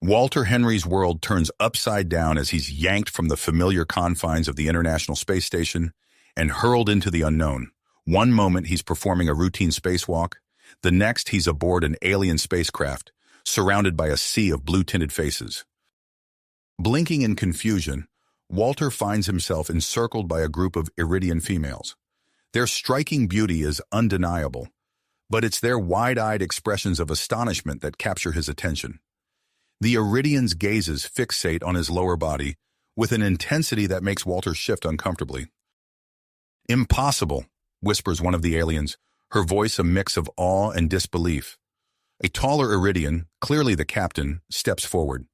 Walter Henry's world turns upside down as he's yanked from the familiar confines of the International Space Station and hurled into the unknown. One moment he's performing a routine spacewalk, the next he's aboard an alien spacecraft, surrounded by a sea of blue-tinted faces. Blinking in confusion, Walter finds himself encircled by a group of Iridian females. Their striking beauty is undeniable, but it's their wide-eyed expressions of astonishment that capture his attention. The Iridian's gazes fixate on his lower body with an intensity that makes Walter shift uncomfortably. "Impossible," whispers one of the aliens, her voice a mix of awe and disbelief. A taller Iridian, clearly the captain, steps forward.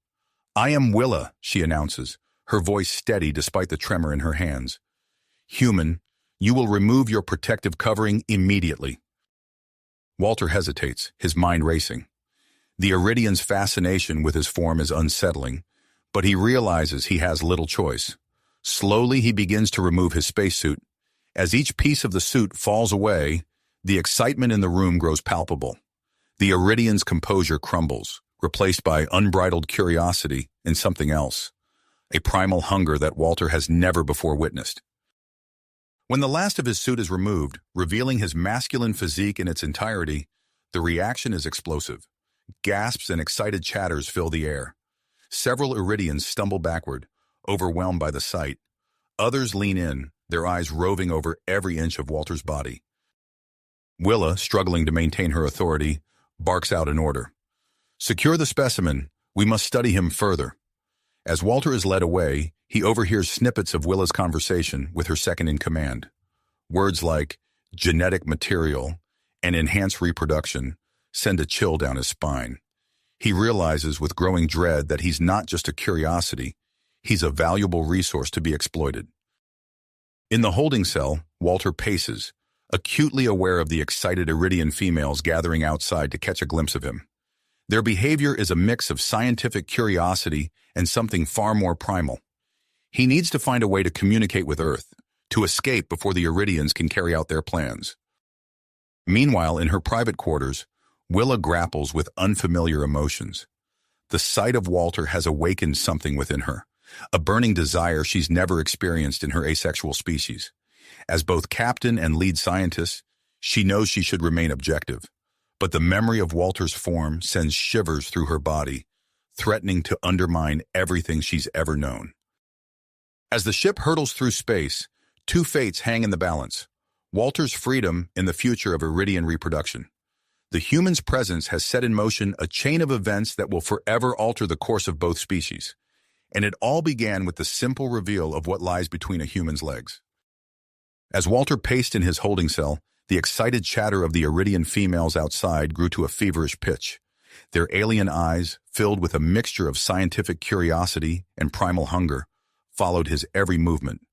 "I am Willa," she announces, her voice steady despite the tremor in her hands. "Human, you will remove your protective covering immediately." Walter hesitates, his mind racing. The Iridian's fascination with his form is unsettling, but he realizes he has little choice. Slowly, he begins to remove his spacesuit. As each piece of the suit falls away, the excitement in the room grows palpable. The Iridian's composure crumbles, replaced by unbridled curiosity and something else, a primal hunger that Walter has never before witnessed. When the last of his suit is removed, revealing his masculine physique in its entirety, the reaction is explosive. Gasps and excited chatters fill the air. Several Iridians stumble backward, overwhelmed by the sight. Others lean in, their eyes roving over every inch of Walter's body. Willa, struggling to maintain her authority, barks out an order. "Secure the specimen. We must study him further." As Walter is led away, he overhears snippets of Willa's conversation with her second-in-command. Words like genetic material and enhanced reproduction send a chill down his spine. He realizes with growing dread that he's not just a curiosity, he's a valuable resource to be exploited. In the holding cell, Walter paces, acutely aware of the excited Iridian females gathering outside to catch a glimpse of him. Their behavior is a mix of scientific curiosity and something far more primal. He needs to find a way to communicate with Earth, to escape before the Iridians can carry out their plans. Meanwhile, in her private quarters, Willa grapples with unfamiliar emotions. The sight of Walter has awakened something within her, a burning desire she's never experienced in her asexual species. As both captain and lead scientist, she knows she should remain objective, but the memory of Walter's form sends shivers through her body, threatening to undermine everything she's ever known. As the ship hurtles through space, two fates hang in the balance: Walter's freedom and the future of Iridian reproduction. The human's presence has set in motion a chain of events that will forever alter the course of both species. And it all began with the simple reveal of what lies between a human's legs. As Walter paced in his holding cell, the excited chatter of the Iridian females outside grew to a feverish pitch. Their alien eyes, filled with a mixture of scientific curiosity and primal hunger, followed his every movement.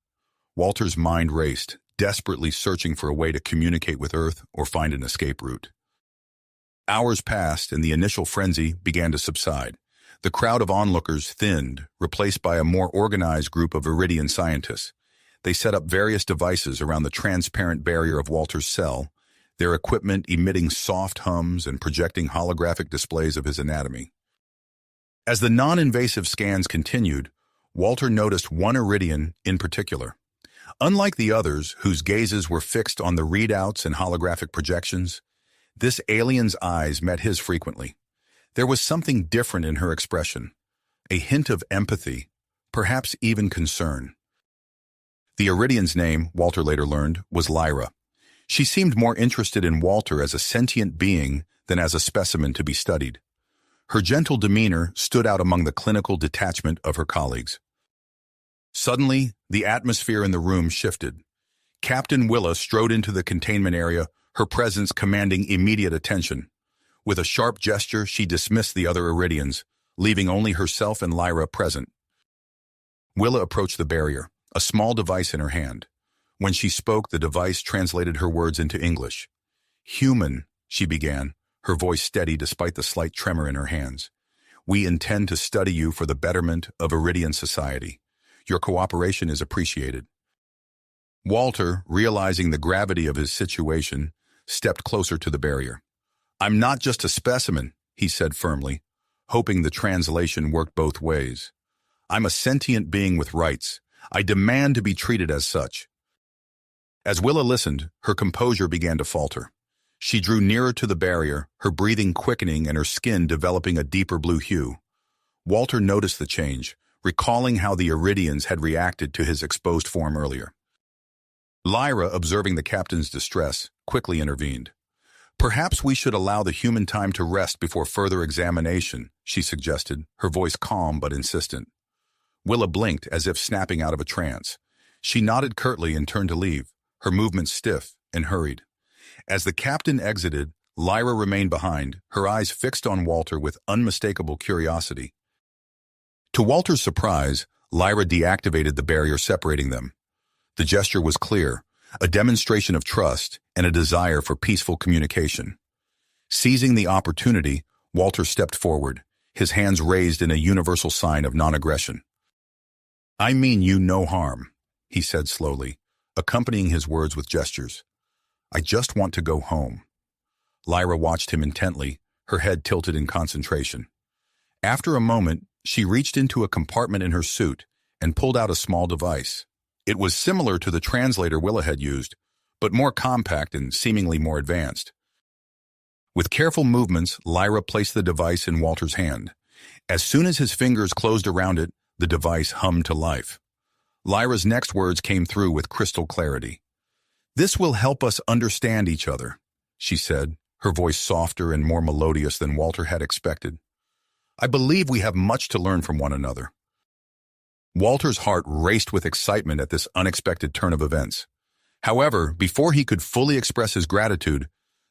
Walter's mind raced, desperately searching for a way to communicate with Earth or find an escape route. Hours passed and the initial frenzy began to subside. The crowd of onlookers thinned, replaced by a more organized group of Iridian scientists. They set up various devices around the transparent barrier of Walter's cell, their equipment emitting soft hums and projecting holographic displays of his anatomy. As the non-invasive scans continued, Walter noticed one Iridian in particular. Unlike the others, whose gazes were fixed on the readouts and holographic projections, this alien's eyes met his frequently. There was something different in her expression, a hint of empathy, perhaps even concern. The Iridian's name, Walter later learned, was Lyra. She seemed more interested in Walter as a sentient being than as a specimen to be studied. Her gentle demeanor stood out among the clinical detachment of her colleagues. Suddenly, the atmosphere in the room shifted. Captain Willa strode into the containment area, her presence commanding immediate attention. With a sharp gesture, she dismissed the other Iridians, leaving only herself and Lyra present. Willa approached the barrier, a small device in her hand. When she spoke, the device translated her words into English. "Human," she began, her voice steady despite the slight tremor in her hands. "We intend to study you for the betterment of Iridian society. Your cooperation is appreciated." Walter, realizing the gravity of his situation, stepped closer to the barrier. "I'm not just a specimen," he said firmly. hoping the translation worked both ways. I'm a sentient being with rights. I demand to be treated as such. As Willa listened, her composure began to falter. She drew nearer to the barrier, her breathing quickening and her skin developing a deeper blue hue. Walter noticed the change, recalling how the Iridians had reacted to his exposed form earlier. Lyra, observing the captain's distress, quickly intervened. "Perhaps we should allow the human time to rest before further examination," she suggested, her voice calm but insistent. Willa blinked as if snapping out of a trance. She nodded curtly and turned to leave, her movements stiff and hurried. As the captain exited, Lyra remained behind, her eyes fixed on Walter with unmistakable curiosity. To Walter's surprise, Lyra deactivated the barrier separating them. The gesture was clear, a demonstration of trust and a desire for peaceful communication. Seizing the opportunity, Walter stepped forward, his hands raised in a universal sign of non-aggression. "I mean you no harm," he said slowly, accompanying his words with gestures. "I just want to go home." Lyra watched him intently, her head tilted in concentration. After a moment, she reached into a compartment in her suit and pulled out a small device. It was similar to the translator Willa had used, but more compact and seemingly more advanced. With careful movements, Lyra placed the device in Walter's hand. As soon as his fingers closed around it, the device hummed to life. Lyra's next words came through with crystal clarity. "This will help us understand each other," she said, her voice softer and more melodious than Walter had expected. "I believe we have much to learn from one another." Walter's heart raced with excitement at this unexpected turn of events. However, before he could fully express his gratitude,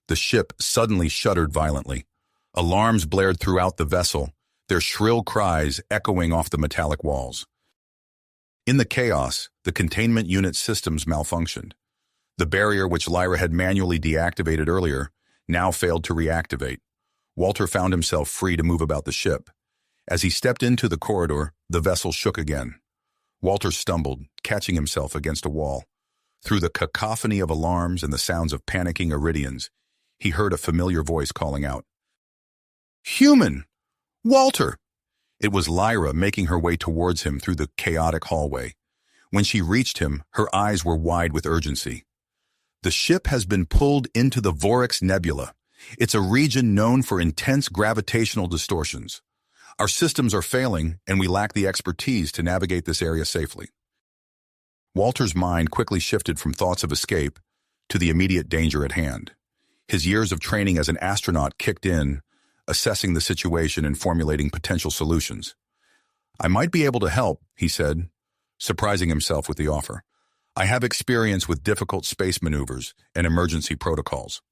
the ship suddenly shuddered violently. Alarms blared throughout the vessel, their shrill cries echoing off the metallic walls. In the chaos, the containment unit systems malfunctioned. The barrier which Lyra had manually deactivated earlier now failed to reactivate. Walter found himself free to move about the ship. As he stepped into the corridor, the vessel shook again. Walter stumbled, catching himself against a wall. Through the cacophony of alarms and the sounds of panicking Iridians, he heard a familiar voice calling out, "Human! Walter!" It was Lyra making her way towards him through the chaotic hallway. When she reached him, her eyes were wide with urgency. "The ship has been pulled into the Vorax Nebula. It's a region known for intense gravitational distortions. Our systems are failing, and we lack the expertise to navigate this area safely." Walter's mind quickly shifted from thoughts of escape to the immediate danger at hand. His years of training as an astronaut kicked in, assessing the situation and formulating potential solutions. "I might be able to help," he said, surprising himself with the offer. "I have experience with difficult space maneuvers and emergency protocols."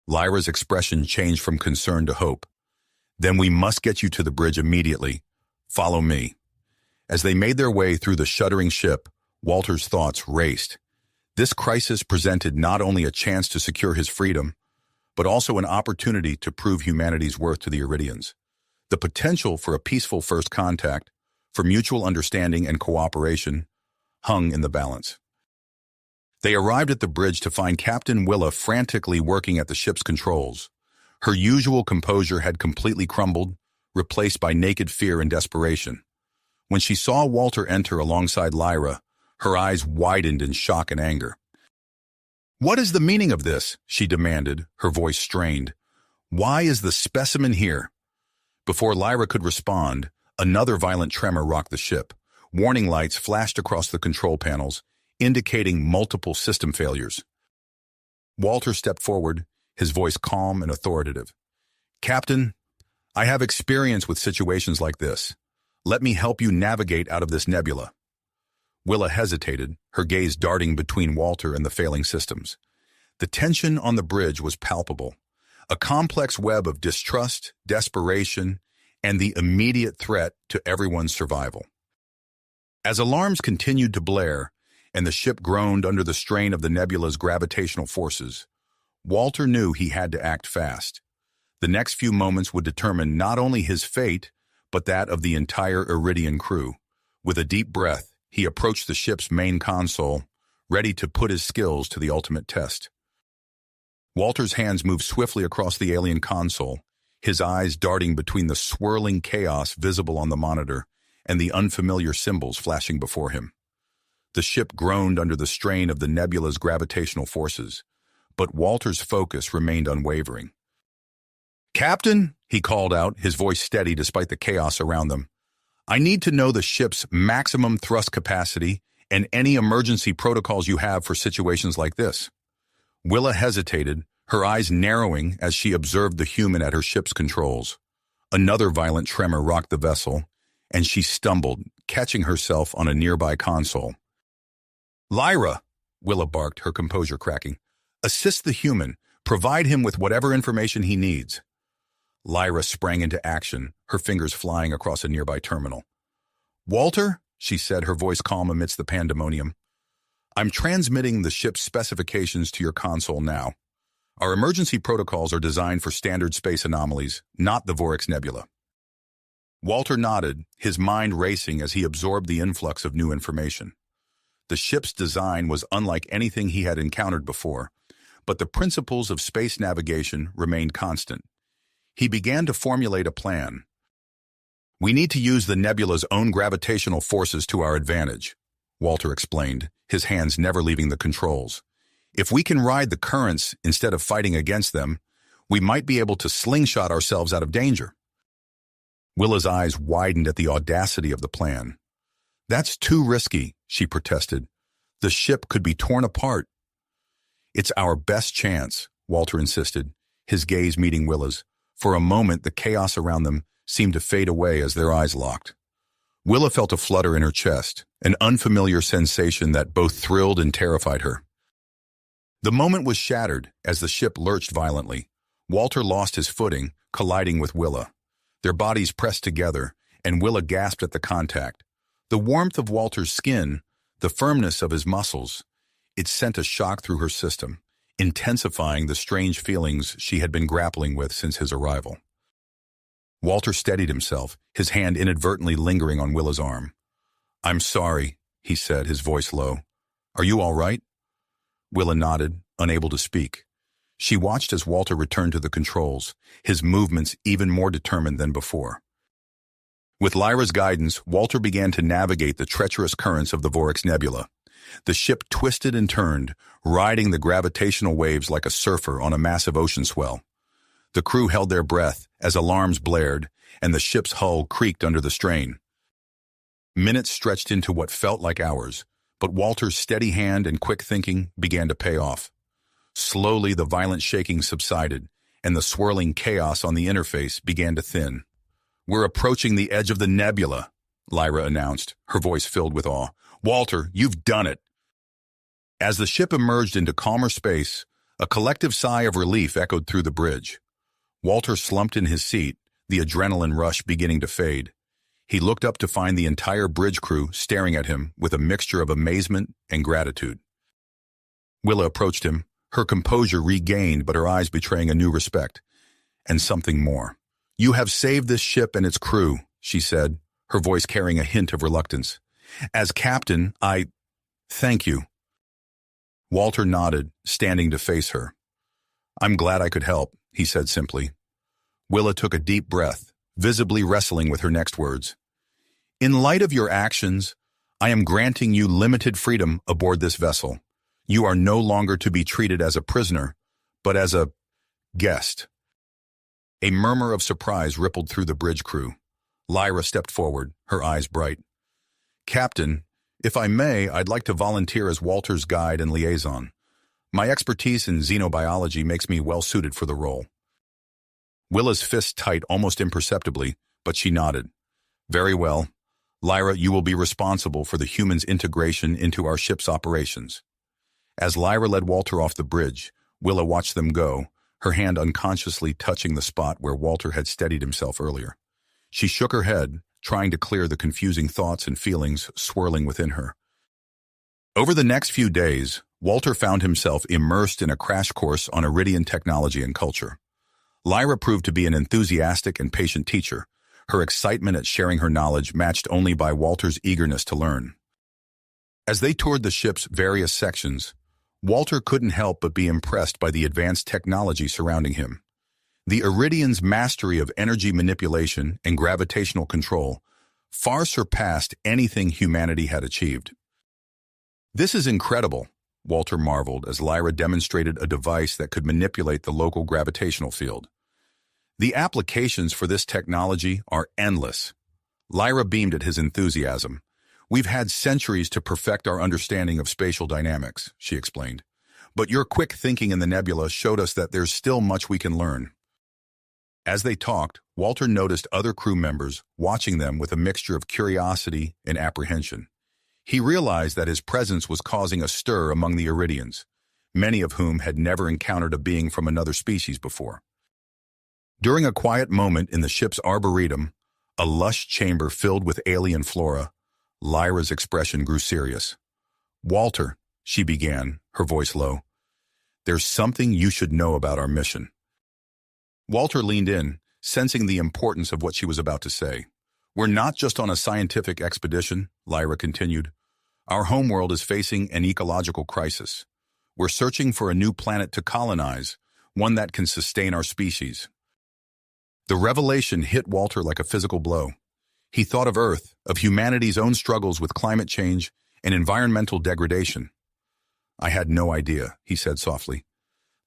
Lyra's expression changed from concern to hope. "Then we must get you to the bridge immediately. Follow me." As they made their way through the shuddering ship, Walter's thoughts raced. This crisis presented not only a chance to secure his freedom, but also an opportunity to prove humanity's worth to the Iridians. The potential for a peaceful first contact, for mutual understanding and cooperation, hung in the balance. They arrived at the bridge to find Captain Willa frantically working at the ship's controls. Her usual composure had completely crumbled, replaced by naked fear and desperation. When she saw Walter enter alongside Lyra, her eyes widened in shock and anger. "What is the meaning of this?" she demanded, her voice strained. "Why is the specimen here?" Before Lyra could respond, another violent tremor rocked the ship. Warning lights flashed across the control panels, indicating multiple system failures. Walter stepped forward, his voice calm and authoritative. "Captain, I have experience with situations like this. Let me help you navigate out of this nebula." Willa hesitated, her gaze darting between Walter and the failing systems. The tension on the bridge was palpable, a complex web of distrust, desperation, and the immediate threat to everyone's survival. As alarms continued to blare and the ship groaned under the strain of the nebula's gravitational forces, Walter knew he had to act fast. The next few moments would determine not only his fate, but that of the entire Iridian crew. With a deep breath, he approached the ship's main console, ready to put his skills to the ultimate test. Walter's hands moved swiftly across the alien console, his eyes darting between the swirling chaos visible on the monitor and the unfamiliar symbols flashing before him. The ship groaned under the strain of the nebula's gravitational forces, but Walter's focus remained unwavering. "Captain," he called out, his voice steady despite the chaos around them, "I need to know the ship's maximum thrust capacity and any emergency protocols you have for situations like this." Willa hesitated, her eyes narrowing as she observed the human at her ship's controls. Another violent tremor rocked the vessel, and she stumbled, catching herself on a nearby console. "Lyra," Willa barked, her composure cracking. "Assist the human. Provide him with whatever information he needs." Lyra sprang into action, her fingers flying across a nearby terminal. "Walter," she said, her voice calm amidst the pandemonium, "I'm transmitting the ship's specifications to your console now. Our emergency protocols are designed for standard space anomalies, not the Vorix Nebula." Walter nodded, his mind racing as he absorbed the influx of new information. The ship's design was unlike anything he had encountered before, but the principles of space navigation remained constant. He began to formulate a plan. "We need to use the nebula's own gravitational forces to our advantage," Walter explained, his hands never leaving the controls. "If we can ride the currents instead of fighting against them, we might be able to slingshot ourselves out of danger." Willa's eyes widened at the audacity of the plan. "That's too risky," she protested. "The ship could be torn apart." "It's our best chance," Walter insisted, his gaze meeting Willa's. For a moment, the chaos around them seemed to fade away as their eyes locked. Willa felt a flutter in her chest, an unfamiliar sensation that both thrilled and terrified her. The moment was shattered as the ship lurched violently. Walter lost his footing, colliding with Willa. Their bodies pressed together, and Willa gasped at the contact. The warmth of Walter's skin, the firmness of his muscles, it sent a shock through her system, intensifying the strange feelings she had been grappling with since his arrival. Walter steadied himself, his hand inadvertently lingering on Willa's arm. "I'm sorry," he said, his voice low. "Are you all right?" Willa nodded, unable to speak. She watched as Walter returned to the controls, his movements even more determined than before. With Lyra's guidance, Walter began to navigate the treacherous currents of the Vorix Nebula. The ship twisted and turned, riding the gravitational waves like a surfer on a massive ocean swell. The crew held their breath as alarms blared, and the ship's hull creaked under the strain. Minutes stretched into what felt like hours, but Walter's steady hand and quick thinking began to pay off. Slowly, the violent shaking subsided, and the swirling chaos on the interface began to thin. "We're approaching the edge of the nebula," Lyra announced, her voice filled with awe. "Walter, you've done it." As the ship emerged into calmer space, a collective sigh of relief echoed through the bridge. Walter slumped in his seat, the adrenaline rush beginning to fade. He looked up to find the entire bridge crew staring at him with a mixture of amazement and gratitude. Willa approached him, her composure regained but her eyes betraying a new respect. And something more. "You have saved this ship and its crew," she said, her voice carrying a hint of reluctance. "As captain, I thank you." Walter nodded, standing to face her. "I'm glad I could help," he said simply. Willa took a deep breath, visibly wrestling with her next words. "In light of your actions, I am granting you limited freedom aboard this vessel. You are no longer to be treated as a prisoner, but as a guest." A murmur of surprise rippled through the bridge crew. Lyra stepped forward, her eyes bright. "Captain, if I may, I'd like to volunteer as Walter's guide and liaison. My expertise in xenobiology makes me well-suited for the role." Willa's fist tight almost imperceptibly, but she nodded. "Very well. Lyra, you will be responsible for the human's integration into our ship's operations." As Lyra led Walter off the bridge, Willa watched them go, her hand unconsciously touching the spot where Walter had steadied himself earlier. She shook her head, trying to clear the confusing thoughts and feelings swirling within her. Over the next few days, Walter found himself immersed in a crash course on Iridian technology and culture. Lyra proved to be an enthusiastic and patient teacher, her excitement at sharing her knowledge matched only by Walter's eagerness to learn. As they toured the ship's various sections, Walter couldn't help but be impressed by the advanced technology surrounding him. The Iridian's mastery of energy manipulation and gravitational control far surpassed anything humanity had achieved. "This is incredible," Walter marveled as Lyra demonstrated a device that could manipulate the local gravitational field. "The applications for this technology are endless." Lyra beamed at his enthusiasm. "We've had centuries to perfect our understanding of spatial dynamics," she explained. "But your quick thinking in the nebula showed us that there's still much we can learn." As they talked, Walter noticed other crew members watching them with a mixture of curiosity and apprehension. He realized that his presence was causing a stir among the Iridians, many of whom had never encountered a being from another species before. During a quiet moment in the ship's arboretum, a lush chamber filled with alien flora, Lyra's expression grew serious. "Walter," she began, her voice low, "there's something you should know about our mission." Walter leaned in, sensing the importance of what she was about to say. "We're not just on a scientific expedition," Lyra continued. "Our homeworld is facing an ecological crisis. We're searching for a new planet to colonize, one that can sustain our species." The revelation hit Walter like a physical blow. He thought of Earth, of humanity's own struggles with climate change and environmental degradation. "I had no idea," he said softly.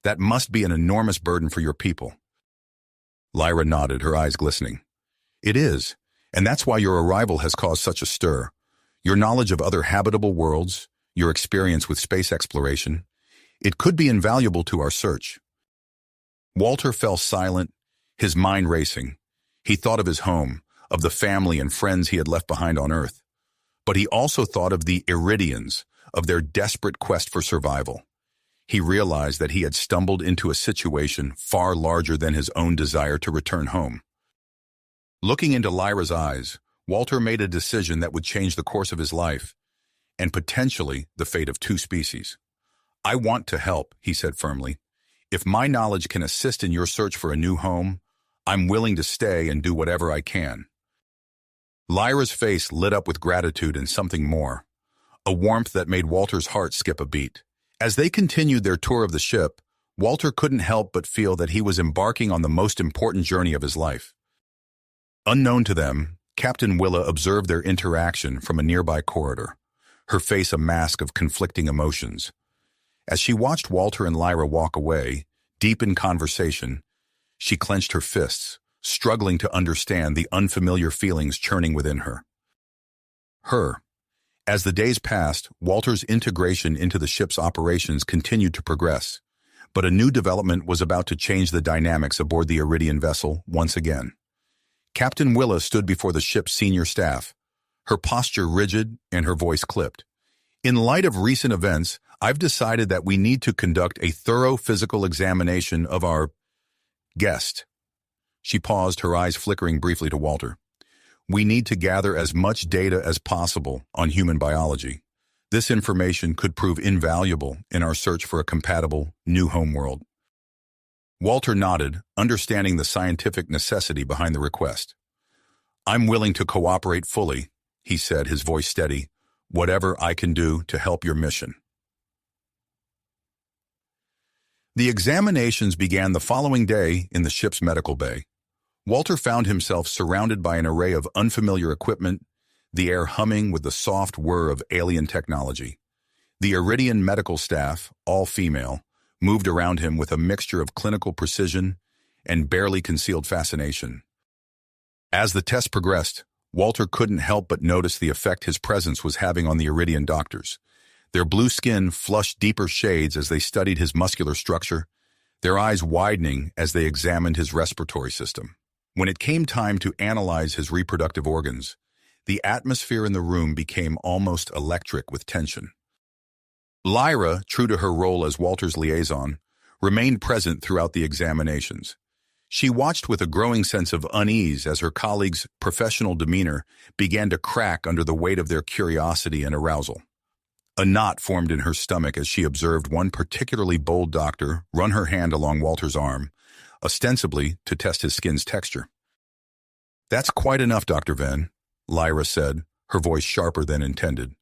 "That must be an enormous burden for your people." Lyra nodded, her eyes glistening. "It is, and that's why your arrival has caused such a stir. Your knowledge of other habitable worlds, your experience with space exploration, it could be invaluable to our search." Walter fell silent, his mind racing. He thought of his home, of the family and friends he had left behind on Earth. But he also thought of the Iridians, of their desperate quest for survival. He realized that he had stumbled into a situation far larger than his own desire to return home. Looking into Lyra's eyes, Walter made a decision that would change the course of his life, and potentially the fate of two species. "I want to help," he said firmly. "If my knowledge can assist in your search for a new home, I'm willing to stay and do whatever I can." Lyra's face lit up with gratitude and something more, a warmth that made Walter's heart skip a beat. As they continued their tour of the ship, Walter couldn't help but feel that he was embarking on the most important journey of his life. Unknown to them, Captain Willa observed their interaction from a nearby corridor, her face a mask of conflicting emotions. As she watched Walter and Lyra walk away, deep in conversation, she clenched her fists, struggling to understand the unfamiliar feelings churning within her. As the days passed, Walter's integration into the ship's operations continued to progress, but a new development was about to change the dynamics aboard the Iridian vessel once again. Captain Willa stood before the ship's senior staff, her posture rigid and her voice clipped. "In light of recent events, I've decided that we need to conduct a thorough physical examination of our guest." She paused, her eyes flickering briefly to Walter. "We need to gather as much data as possible on human biology. This information could prove invaluable in our search for a compatible new homeworld." Walter nodded, understanding the scientific necessity behind the request. "I'm willing to cooperate fully," he said, his voice steady. "Whatever I can do to help your mission." The examinations began the following day in the ship's medical bay. Walter found himself surrounded by an array of unfamiliar equipment, the air humming with the soft whir of alien technology. The Iridian medical staff, all female, moved around him with a mixture of clinical precision and barely concealed fascination. As the test progressed, Walter couldn't help but notice the effect his presence was having on the Iridian doctors. Their blue skin flushed deeper shades as they studied his muscular structure, their eyes widening as they examined his respiratory system. When it came time to analyze his reproductive organs, the atmosphere in the room became almost electric with tension. Lyra, true to her role as Walter's liaison, remained present throughout the examinations. She watched with a growing sense of unease as her colleagues' professional demeanor began to crack under the weight of their curiosity and arousal. A knot formed in her stomach as she observed one particularly bold doctor run her hand along Walter's arm, ostensibly to test his skin's texture. "That's quite enough, Dr. Venn," Lyra said, her voice sharper than intended.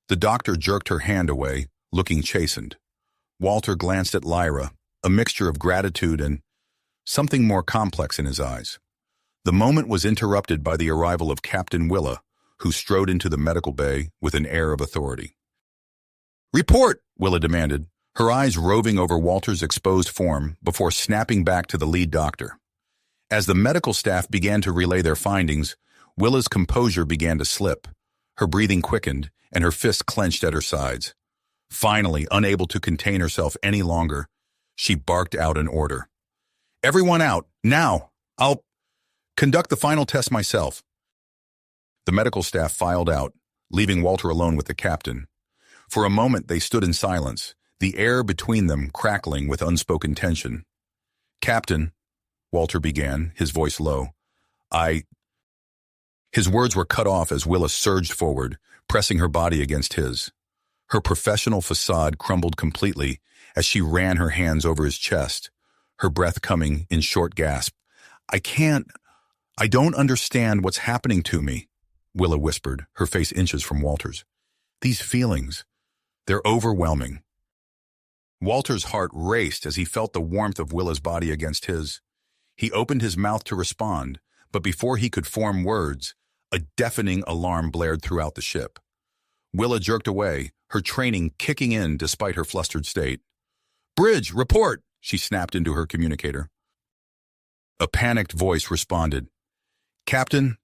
The doctor jerked her hand away, looking chastened. Walter glanced at Lyra, a mixture of gratitude and something more complex in his eyes. The moment was interrupted by the arrival of Captain Willa, who strode into the medical bay with an air of authority. "Report!" Willa demanded, her eyes roving over Walter's exposed form before snapping back to the lead doctor. As the medical staff began to relay their findings, Willa's composure began to slip. Her breathing quickened, and her fists clenched at her sides. Finally, unable to contain herself any longer, she barked out an order. "Everyone out, now! I'll conduct the final test myself." The medical staff filed out, leaving Walter alone with the captain. For a moment they stood in silence, the air between them crackling with unspoken tension. "Captain," Walter began, his voice low. His words were cut off as Willa surged forward, pressing her body against his. Her professional facade crumbled completely as she ran her hands over his chest, her breath coming in short gasps. I don't understand what's happening to me," Willa whispered, her face inches from Walter's. "These feelings, they're overwhelming." Walter's heart raced as he felt the warmth of Willa's body against his. He opened his mouth to respond, but before he could form words, a deafening alarm blared throughout the ship. Willa jerked away, her training kicking in despite her flustered state. "Bridge, report!" she snapped into her communicator. A panicked voice responded. "Captain,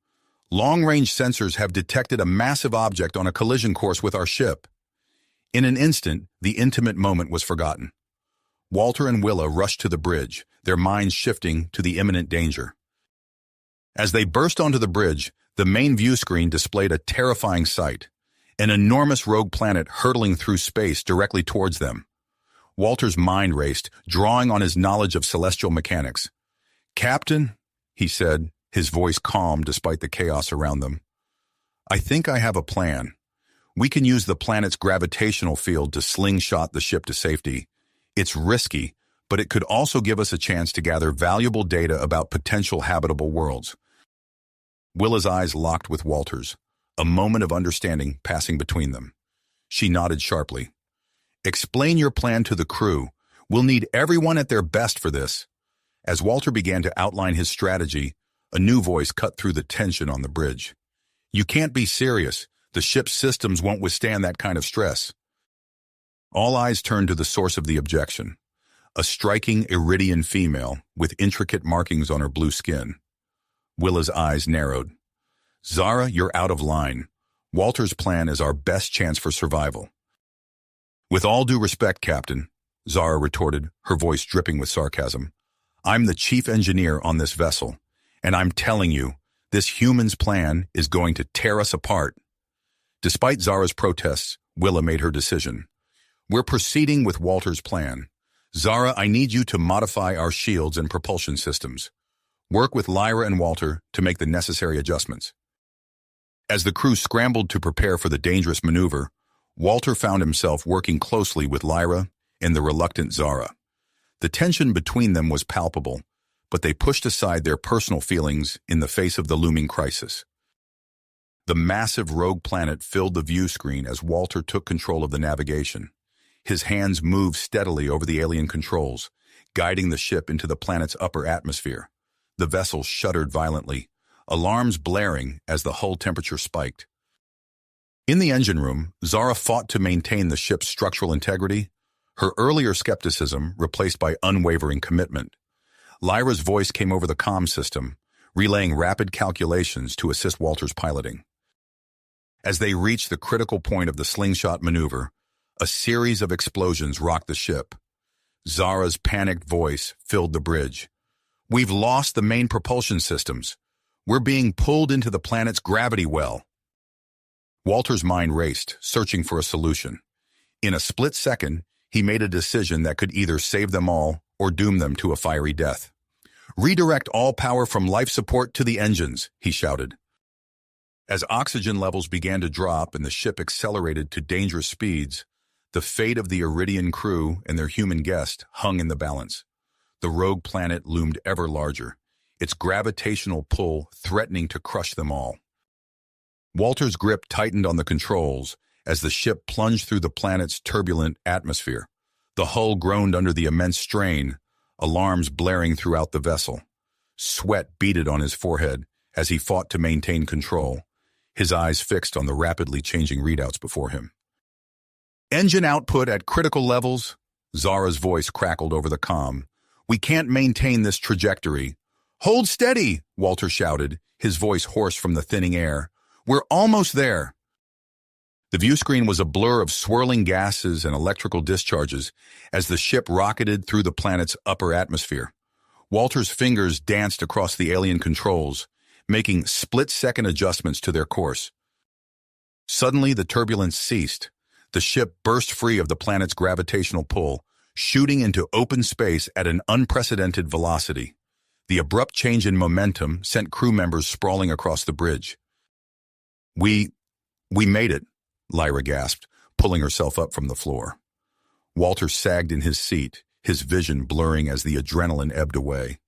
long-range sensors have detected a massive object on a collision course with our ship." In an instant, the intimate moment was forgotten. Walter and Willa rushed to the bridge, their minds shifting to the imminent danger. As they burst onto the bridge, the main view screen displayed a terrifying sight, an enormous rogue planet hurtling through space directly towards them. Walter's mind raced, drawing on his knowledge of celestial mechanics. "Captain," he said, his voice calm despite the chaos around them. "I think I have a plan. We can use the planet's gravitational field to slingshot the ship to safety. It's risky, but it could also give us a chance to gather valuable data about potential habitable worlds." Willa's eyes locked with Walter's, a moment of understanding passing between them. She nodded sharply. "Explain your plan to the crew. We'll need everyone at their best for this." As Walter began to outline his strategy, a new voice cut through the tension on the bridge. "You can't be serious. The ship's systems won't withstand that kind of stress." All eyes turned to the source of the objection, a striking Iridian female with intricate markings on her blue skin. Willa's eyes narrowed. "Zara, you're out of line. Walter's plan is our best chance for survival." "With all due respect, Captain," Zara retorted, her voice dripping with sarcasm, "I'm the chief engineer on this vessel, and I'm telling you, this human's plan is going to tear us apart." Despite Zara's protests, Willa made her decision. "We're proceeding with Walter's plan. Zara, I need you to modify our shields and propulsion systems. Work with Lyra and Walter to make the necessary adjustments." As the crew scrambled to prepare for the dangerous maneuver, Walter found himself working closely with Lyra and the reluctant Zara. The tension between them was palpable, but they pushed aside their personal feelings in the face of the looming crisis. The massive rogue planet filled the view screen as Walter took control of the navigation. His hands moved steadily over the alien controls, guiding the ship into the planet's upper atmosphere. The vessel shuddered violently, alarms blaring as the hull temperature spiked. In the engine room, Zara fought to maintain the ship's structural integrity, her earlier skepticism replaced by unwavering commitment. Lyra's voice came over the comm system, relaying rapid calculations to assist Walter's piloting. As they reached the critical point of the slingshot maneuver, a series of explosions rocked the ship. Zara's panicked voice filled the bridge. "We've lost the main propulsion systems. We're being pulled into the planet's gravity well." Walter's mind raced, searching for a solution. In a split second, he made a decision that could either save them all or doom them to a fiery death. "Redirect all power from life support to the engines," he shouted. As oxygen levels began to drop and the ship accelerated to dangerous speeds, the fate of the Iridian crew and their human guest hung in the balance. The rogue planet loomed ever larger, its gravitational pull threatening to crush them all. Walter's grip tightened on the controls as the ship plunged through the planet's turbulent atmosphere. The hull groaned under the immense strain, alarms blaring throughout the vessel. Sweat beaded on his forehead as he fought to maintain control, his eyes fixed on the rapidly changing readouts before him. "Engine output at critical levels," Zara's voice crackled over the comm. "We can't maintain this trajectory." "Hold steady," Walter shouted, his voice hoarse from the thinning air. "We're almost there." The viewscreen was a blur of swirling gases and electrical discharges as the ship rocketed through the planet's upper atmosphere. Walter's fingers danced across the alien controls, making split-second adjustments to their course. Suddenly, the turbulence ceased. The ship burst free of the planet's gravitational pull, shooting into open space at an unprecedented velocity. The abrupt change in momentum sent crew members sprawling across the bridge. We made it," Lyra gasped, pulling herself up from the floor. Walter sagged in his seat, his vision blurring as the adrenaline ebbed away.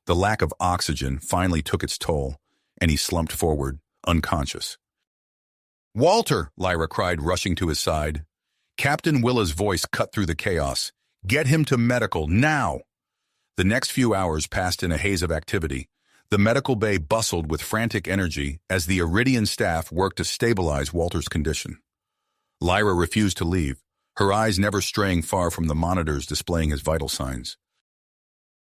The lack of oxygen finally took its toll, and he slumped forward, unconscious. "Walter!" Lyra cried, rushing to his side. Captain Willa's voice cut through the chaos. "Get him to medical, now!" The next few hours passed in a haze of activity. The medical bay bustled with frantic energy as the Iridian staff worked to stabilize Walter's condition. Lyra refused to leave, her eyes never straying far from the monitors displaying his vital signs.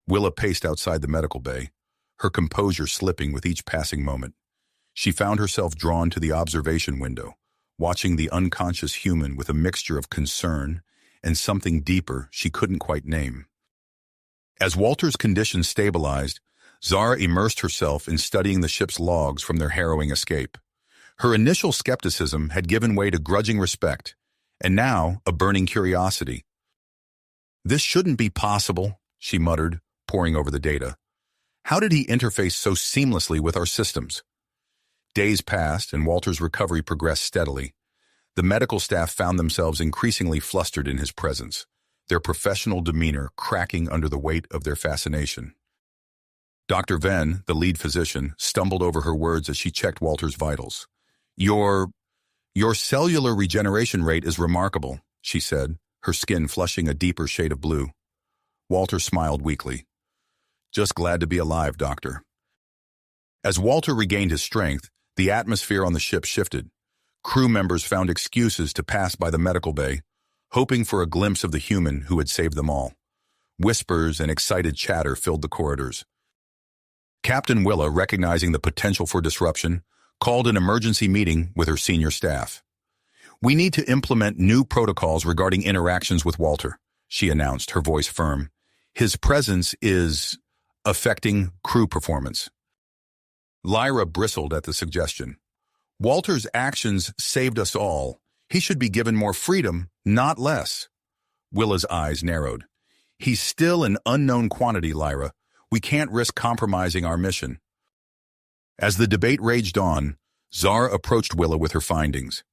Willa paced outside the medical bay, her composure slipping with each passing moment. She found herself drawn to the observation window, watching the unconscious human with a mixture of concern and something deeper she couldn't quite name. As Walter's condition stabilized, Zara immersed herself in studying the ship's logs from their harrowing escape. Her initial skepticism had given way to grudging respect, and now a burning curiosity. "This shouldn't be possible," she muttered, poring over the data. "How did he interface so seamlessly with our systems?" Days passed, and Walter's recovery progressed steadily. The medical staff found themselves increasingly flustered in his presence, their professional demeanor cracking under the weight of their fascination. Dr. Venn, the lead physician, stumbled over her words as she checked Walter's vitals. Your cellular regeneration rate is remarkable," she said, her skin flushing a deeper shade of blue. Walter smiled weakly. "Just glad to be alive, doctor." As Walter regained his strength, the atmosphere on the ship shifted. Crew members found excuses to pass by the medical bay, hoping for a glimpse of the human who had saved them all. Whispers and excited chatter filled the corridors. Captain Willa, recognizing the potential for disruption, called an emergency meeting with her senior staff. "We need to implement new protocols regarding interactions with Walter," she announced, her voice firm. "His presence is affecting crew performance." Lyra bristled at the suggestion. "Walter's actions saved us all. He should be given more freedom, not less." Willa's eyes narrowed. "He's still an unknown quantity, Lyra. We can't risk compromising our mission." As the debate raged on, Zara approached Willa with her findings.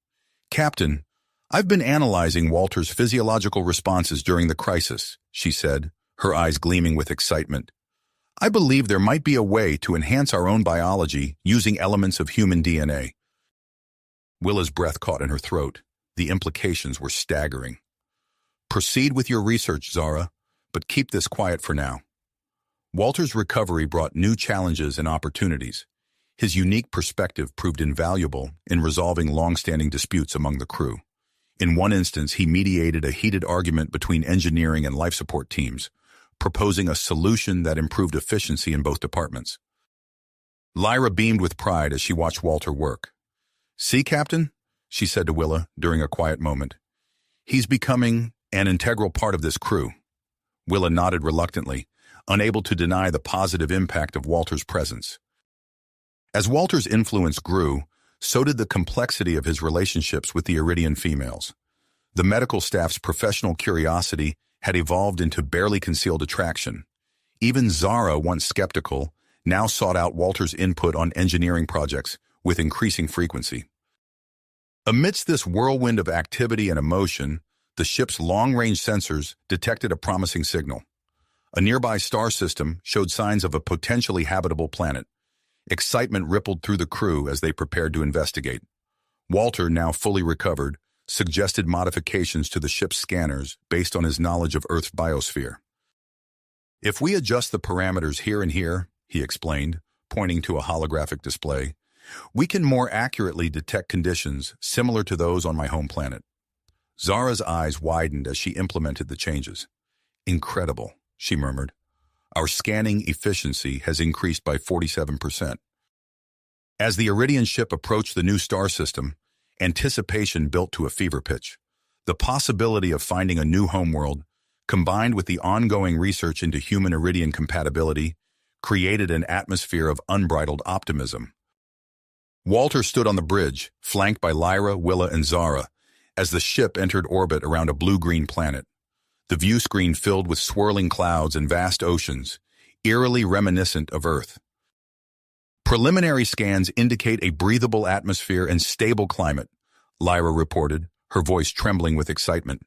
"Captain, I've been analyzing Walter's physiological responses during the crisis," she said, her eyes gleaming with excitement. "I believe there might be a way to enhance our own biology using elements of human DNA." Willa's breath caught in her throat. The implications were staggering. "Proceed with your research, Zara, but keep this quiet for now." Walter's recovery brought new challenges and opportunities. His unique perspective proved invaluable in resolving long-standing disputes among the crew. In one instance, he mediated a heated argument between engineering and life support teams, proposing a solution that improved efficiency in both departments. Lyra beamed with pride as she watched Walter work. "See, Captain," she said to Willa during a quiet moment. "He's becoming an integral part of this crew." Willa nodded reluctantly, unable to deny the positive impact of Walter's presence. As Walter's influence grew, so did the complexity of his relationships with the Iridian females. The medical staff's professional curiosity had evolved into barely concealed attraction. Even Zara, once skeptical, now sought out Walter's input on engineering projects with increasing frequency. Amidst this whirlwind of activity and emotion, the ship's long-range sensors detected a promising signal. A nearby star system showed signs of a potentially habitable planet. Excitement rippled through the crew as they prepared to investigate. Walter, now fully recovered, suggested modifications to the ship's scanners based on his knowledge of Earth's biosphere. If we adjust the parameters here and here, he explained, pointing to a holographic display, we can more accurately detect conditions similar to those on my home planet. Zara's eyes widened as she implemented the changes. Incredible, she murmured. Our scanning efficiency has increased by 47%. As the Iridian ship approached the new star system, anticipation built to a fever pitch. The possibility of finding a new homeworld, combined with the ongoing research into human Iridian compatibility, created an atmosphere of unbridled optimism. Walter stood on the bridge, flanked by Lyra, Willa, and Zara, as the ship entered orbit around a blue-green planet. The view screen filled with swirling clouds and vast oceans, eerily reminiscent of Earth. Preliminary scans indicate a breathable atmosphere and stable climate, Lyra reported, her voice trembling with excitement.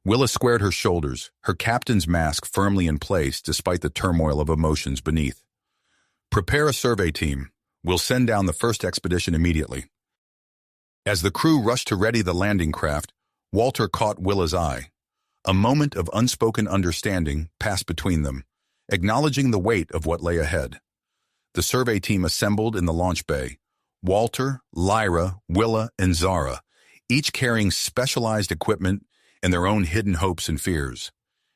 Willa squared her shoulders, her captain's mask firmly in place despite the turmoil of emotions beneath. Prepare a survey team. We'll send down the first expedition immediately. As the crew rushed to ready the landing craft, Walter caught Willa's eye. A moment of unspoken understanding passed between them, acknowledging the weight of what lay ahead. The survey team assembled in the launch bay. Walter, Lyra, Willa, and Zara, each carrying specialized equipment and their own hidden hopes and fears.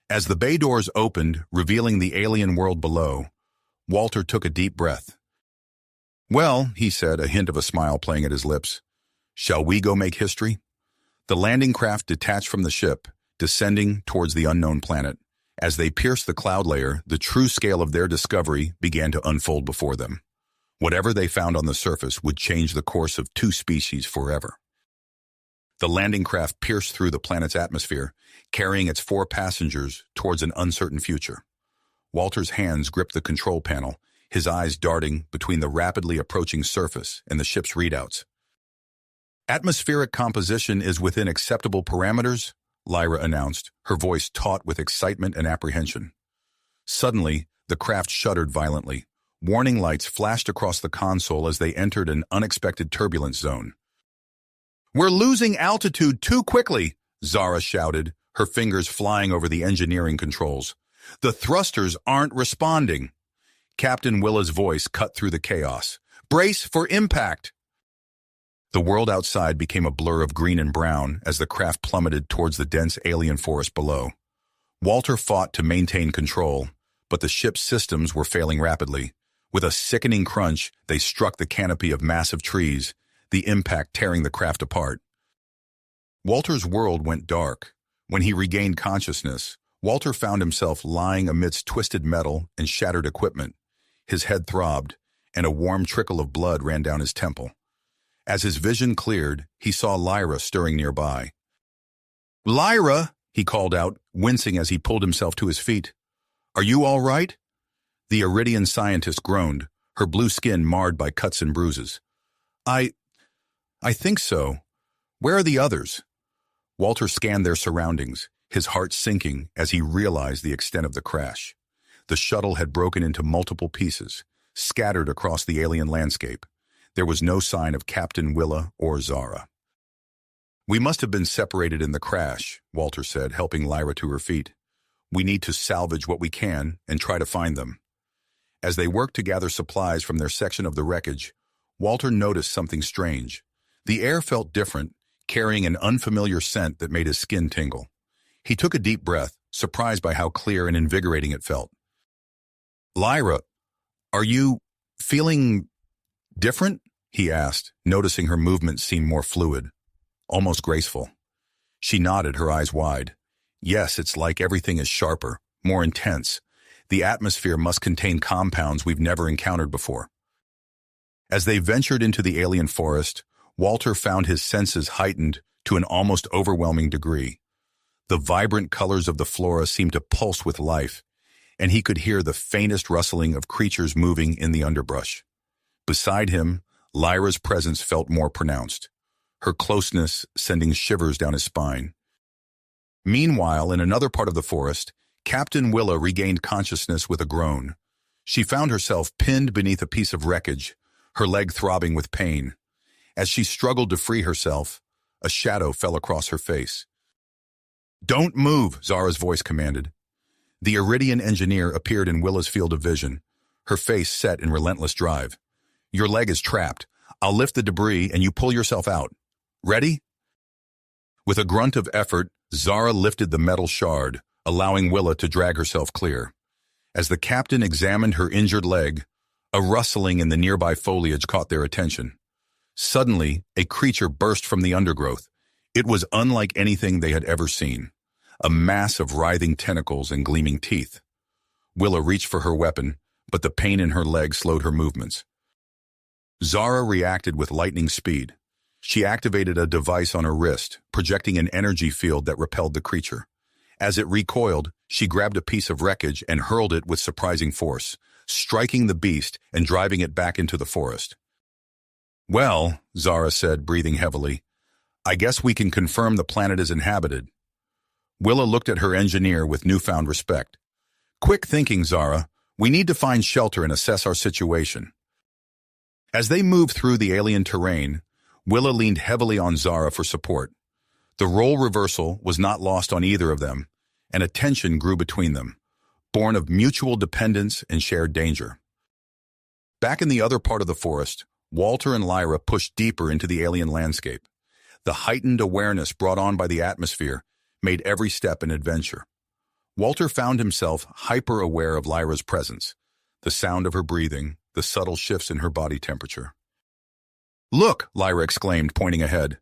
As the bay doors opened, revealing the alien world below, Walter took a deep breath. "Well," he said, a hint of a smile playing at his lips, "shall we go make history?" The landing craft detached from the ship, descending towards the unknown planet. As they pierced the cloud layer, the true scale of their discovery began to unfold before them. Whatever they found on the surface would change the course of two species forever. The landing craft pierced through the planet's atmosphere, carrying its 4 passengers towards an uncertain future. Walter's hands gripped the control panel, his eyes darting between the rapidly approaching surface and the ship's readouts. "Atmospheric composition is within acceptable parameters," Lyra announced, her voice taut with excitement and apprehension. Suddenly, the craft shuddered violently. Warning lights flashed across the console as they entered an unexpected turbulence zone. "We're losing altitude too quickly," Zara shouted, her fingers flying over the engineering controls. "The thrusters aren't responding." Captain Willa's voice cut through the chaos. "Brace for impact!" The world outside became a blur of green and brown as the craft plummeted towards the dense alien forest below. Walter fought to maintain control, but the ship's systems were failing rapidly. With a sickening crunch, they struck the canopy of massive trees, the impact tearing the craft apart. Walter's world went dark. When he regained consciousness, Walter found himself lying amidst twisted metal and shattered equipment. His head throbbed, and a warm trickle of blood ran down his temple. As his vision cleared, he saw Lyra stirring nearby. "Lyra!" he called out, wincing as he pulled himself to his feet. "Are you all right?" The Iridian scientist groaned, her blue skin marred by cuts and bruises. I think so. Where are the others?" Walter scanned their surroundings, his heart sinking as he realized the extent of the crash. The shuttle had broken into multiple pieces, scattered across the alien landscape. There was no sign of Captain Willa or Zara. "We must have been separated in the crash," Walter said, helping Lyra to her feet. "We need to salvage what we can and try to find them." As they worked to gather supplies from their section of the wreckage, Walter noticed something strange. The air felt different, carrying an unfamiliar scent that made his skin tingle. He took a deep breath, surprised by how clear and invigorating it felt. "Lyra, are you feeling different?" he asked, noticing her movements seemed more fluid, almost graceful. She nodded, her eyes wide. "Yes, it's like everything is sharper, more intense. The atmosphere must contain compounds we've never encountered before." As they ventured into the alien forest, Walter found his senses heightened to an almost overwhelming degree. The vibrant colors of the flora seemed to pulse with life, and he could hear the faintest rustling of creatures moving in the underbrush. Beside him, Lyra's presence felt more pronounced, her closeness sending shivers down his spine. Meanwhile, in another part of the forest, Captain Willa regained consciousness with a groan. She found herself pinned beneath a piece of wreckage, her leg throbbing with pain. As she struggled to free herself, a shadow fell across her face. "Don't move," Zara's voice commanded. The Iridian engineer appeared in Willa's field of vision, her face set in relentless drive. Your leg is trapped. I'll lift the debris and you pull yourself out. Ready? With a grunt of effort, Zara lifted the metal shard, allowing Willa to drag herself clear. As the captain examined her injured leg, a rustling in the nearby foliage caught their attention. Suddenly, a creature burst from the undergrowth. It was unlike anything they had ever seen. A mass of writhing tentacles and gleaming teeth. Willa reached for her weapon, but the pain in her leg slowed her movements. Zara reacted with lightning speed. She activated a device on her wrist, projecting an energy field that repelled the creature. As it recoiled, she grabbed a piece of wreckage and hurled it with surprising force, striking the beast and driving it back into the forest. Well, Zara said, breathing heavily, I guess we can confirm the planet is inhabited. Willa looked at her engineer with newfound respect. Quick thinking, Zara. We need to find shelter and assess our situation. As they moved through the alien terrain, Willa leaned heavily on Zara for support. The role reversal was not lost on either of them, and a tension grew between them, born of mutual dependence and shared danger. Back in the other part of the forest, Walter and Lyra pushed deeper into the alien landscape. The heightened awareness brought on by the atmosphere made every step an adventure. Walter found himself hyper-aware of Lyra's presence, the sound of her breathing, the subtle shifts in her body temperature. Look, Lyra exclaimed, pointing ahead.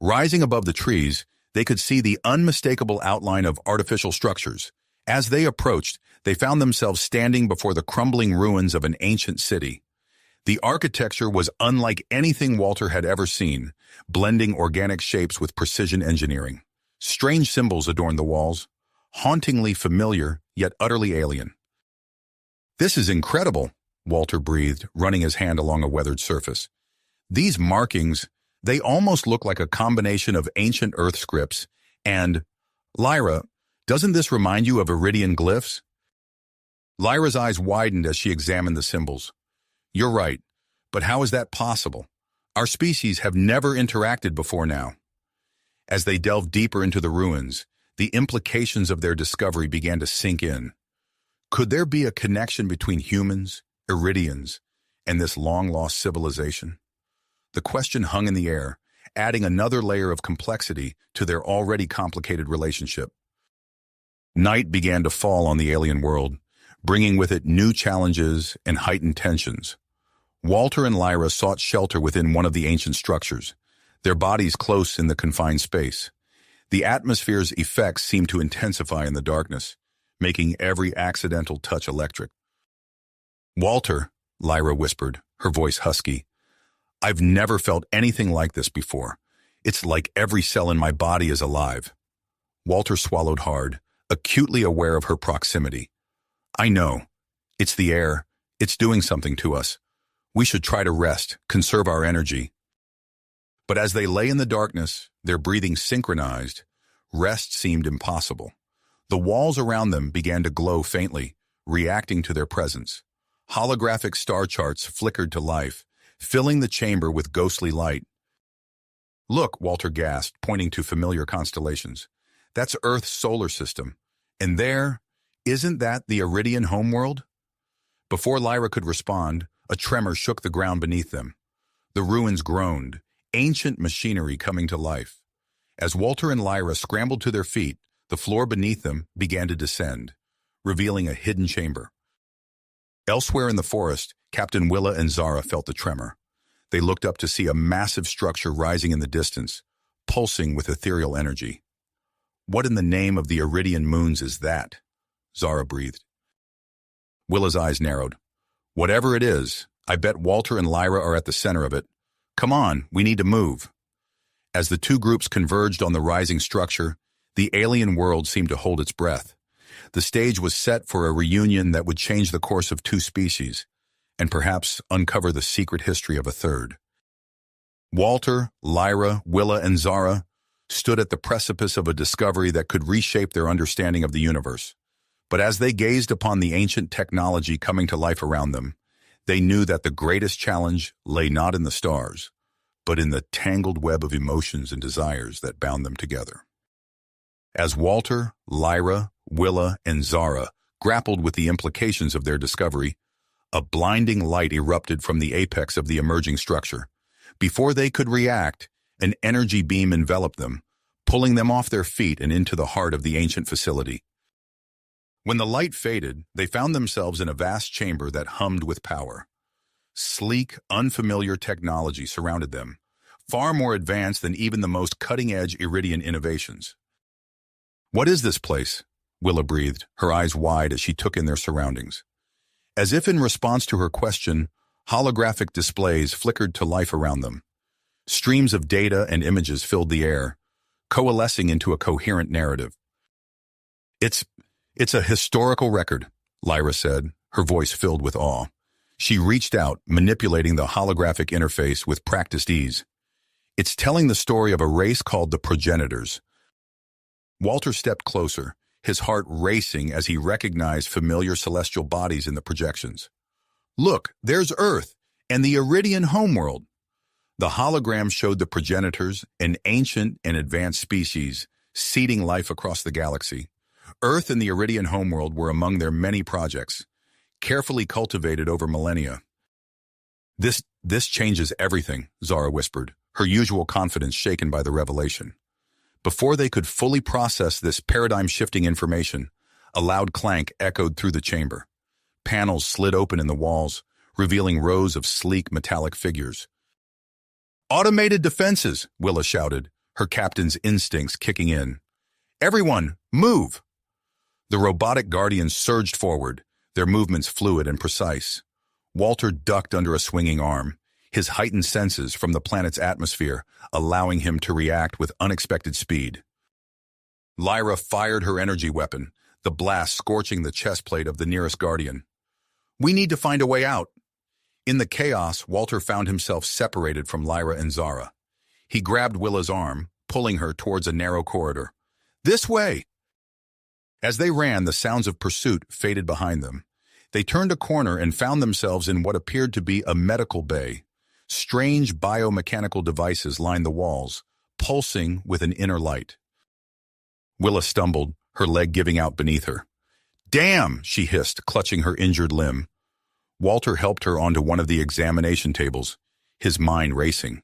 Rising above the trees, they could see the unmistakable outline of artificial structures. As they approached, they found themselves standing before the crumbling ruins of an ancient city. The architecture was unlike anything Walter had ever seen, blending organic shapes with precision engineering. Strange symbols adorned the walls, hauntingly familiar, yet utterly alien. This is incredible, Walter breathed, running his hand along a weathered surface. These markings, they almost look like a combination of ancient Earth scripts and, Lyra, doesn't this remind you of Iridian glyphs? Lyra's eyes widened as she examined the symbols. You're right, but how is that possible? Our species have never interacted before now. As they delved deeper into the ruins, the implications of their discovery began to sink in. Could there be a connection between humans, Iridians, and this long-lost civilization? The question hung in the air, adding another layer of complexity to their already complicated relationship. Night began to fall on the alien world, bringing with it new challenges and heightened tensions. Walter and Lyra sought shelter within one of the ancient structures, their bodies close in the confined space. The atmosphere's effects seemed to intensify in the darkness, making every accidental touch electric. Walter, Lyra whispered, her voice husky, I've never felt anything like this before. It's like every cell in my body is alive. Walter swallowed hard, acutely aware of her proximity. I know. It's the air. It's doing something to us. We should try to rest, conserve our energy. But as they lay in the darkness, their breathing synchronized, rest seemed impossible. The walls around them began to glow faintly, reacting to their presence. Holographic star charts flickered to life, filling the chamber with ghostly light. Look, Walter gasped, pointing to familiar constellations. That's Earth's solar system. And there, isn't that the Iridian homeworld? Before Lyra could respond, a tremor shook the ground beneath them. The ruins groaned, ancient machinery coming to life. As Walter and Lyra scrambled to their feet, the floor beneath them began to descend, revealing a hidden chamber. Elsewhere in the forest, Captain Willa and Zara felt the tremor. They looked up to see a massive structure rising in the distance, pulsing with ethereal energy. What in the name of the Iridian moons is that? Zara breathed. Willa's eyes narrowed. Whatever it is, I bet Walter and Lyra are at the center of it. Come on, we need to move. As the two groups converged on the rising structure, the alien world seemed to hold its breath. The stage was set for a reunion that would change the course of two species, and perhaps uncover the secret history of a third. Walter, Lyra, Willa, and Zara stood at the precipice of a discovery that could reshape their understanding of the universe. But as they gazed upon the ancient technology coming to life around them, they knew that the greatest challenge lay not in the stars, but in the tangled web of emotions and desires that bound them together. As Walter, Lyra, Willa, and Zara grappled with the implications of their discovery, a blinding light erupted from the apex of the emerging structure. Before they could react, an energy beam enveloped them, pulling them off their feet and into the heart of the ancient facility. When the light faded, they found themselves in a vast chamber that hummed with power. Sleek, unfamiliar technology surrounded them, far more advanced than even the most cutting-edge Iridian innovations. "What is this place?" Willa breathed, her eyes wide as she took in their surroundings. As if in response to her question, holographic displays flickered to life around them. Streams of data and images filled the air, coalescing into a coherent narrative. It's a historical record," Lyra said, her voice filled with awe. She reached out, manipulating the holographic interface with practiced ease. "It's telling the story of a race called the progenitors." Walter stepped closer, his heart racing as he recognized familiar celestial bodies in the projections. "Look, there's Earth and the Iridian homeworld." The hologram showed the progenitors, an ancient and advanced species, seeding life across the galaxy. Earth and the Iridian homeworld were among their many projects, carefully cultivated over millennia. This changes everything," Zara whispered, her usual confidence shaken by the revelation. Before they could fully process this paradigm-shifting information, a loud clank echoed through the chamber. Panels slid open in the walls, revealing rows of sleek metallic figures. "Automated defenses," Willa shouted, her captain's instincts kicking in. "Everyone, move!" The robotic guardians surged forward, their movements fluid and precise. Walter ducked under a swinging arm, his heightened senses from the planet's atmosphere allowing him to react with unexpected speed. Lyra fired her energy weapon, the blast scorching the chest plate of the nearest guardian. "We need to find a way out." In the chaos, Walter found himself separated from Lyra and Zara. He grabbed Willa's arm, pulling her towards a narrow corridor. "This way!" As they ran, the sounds of pursuit faded behind them. They turned a corner and found themselves in what appeared to be a medical bay. Strange biomechanical devices lined the walls, pulsing with an inner light. Willa stumbled, her leg giving out beneath her. "Damn!" she hissed, clutching her injured limb. Walter helped her onto one of the examination tables, his mind racing.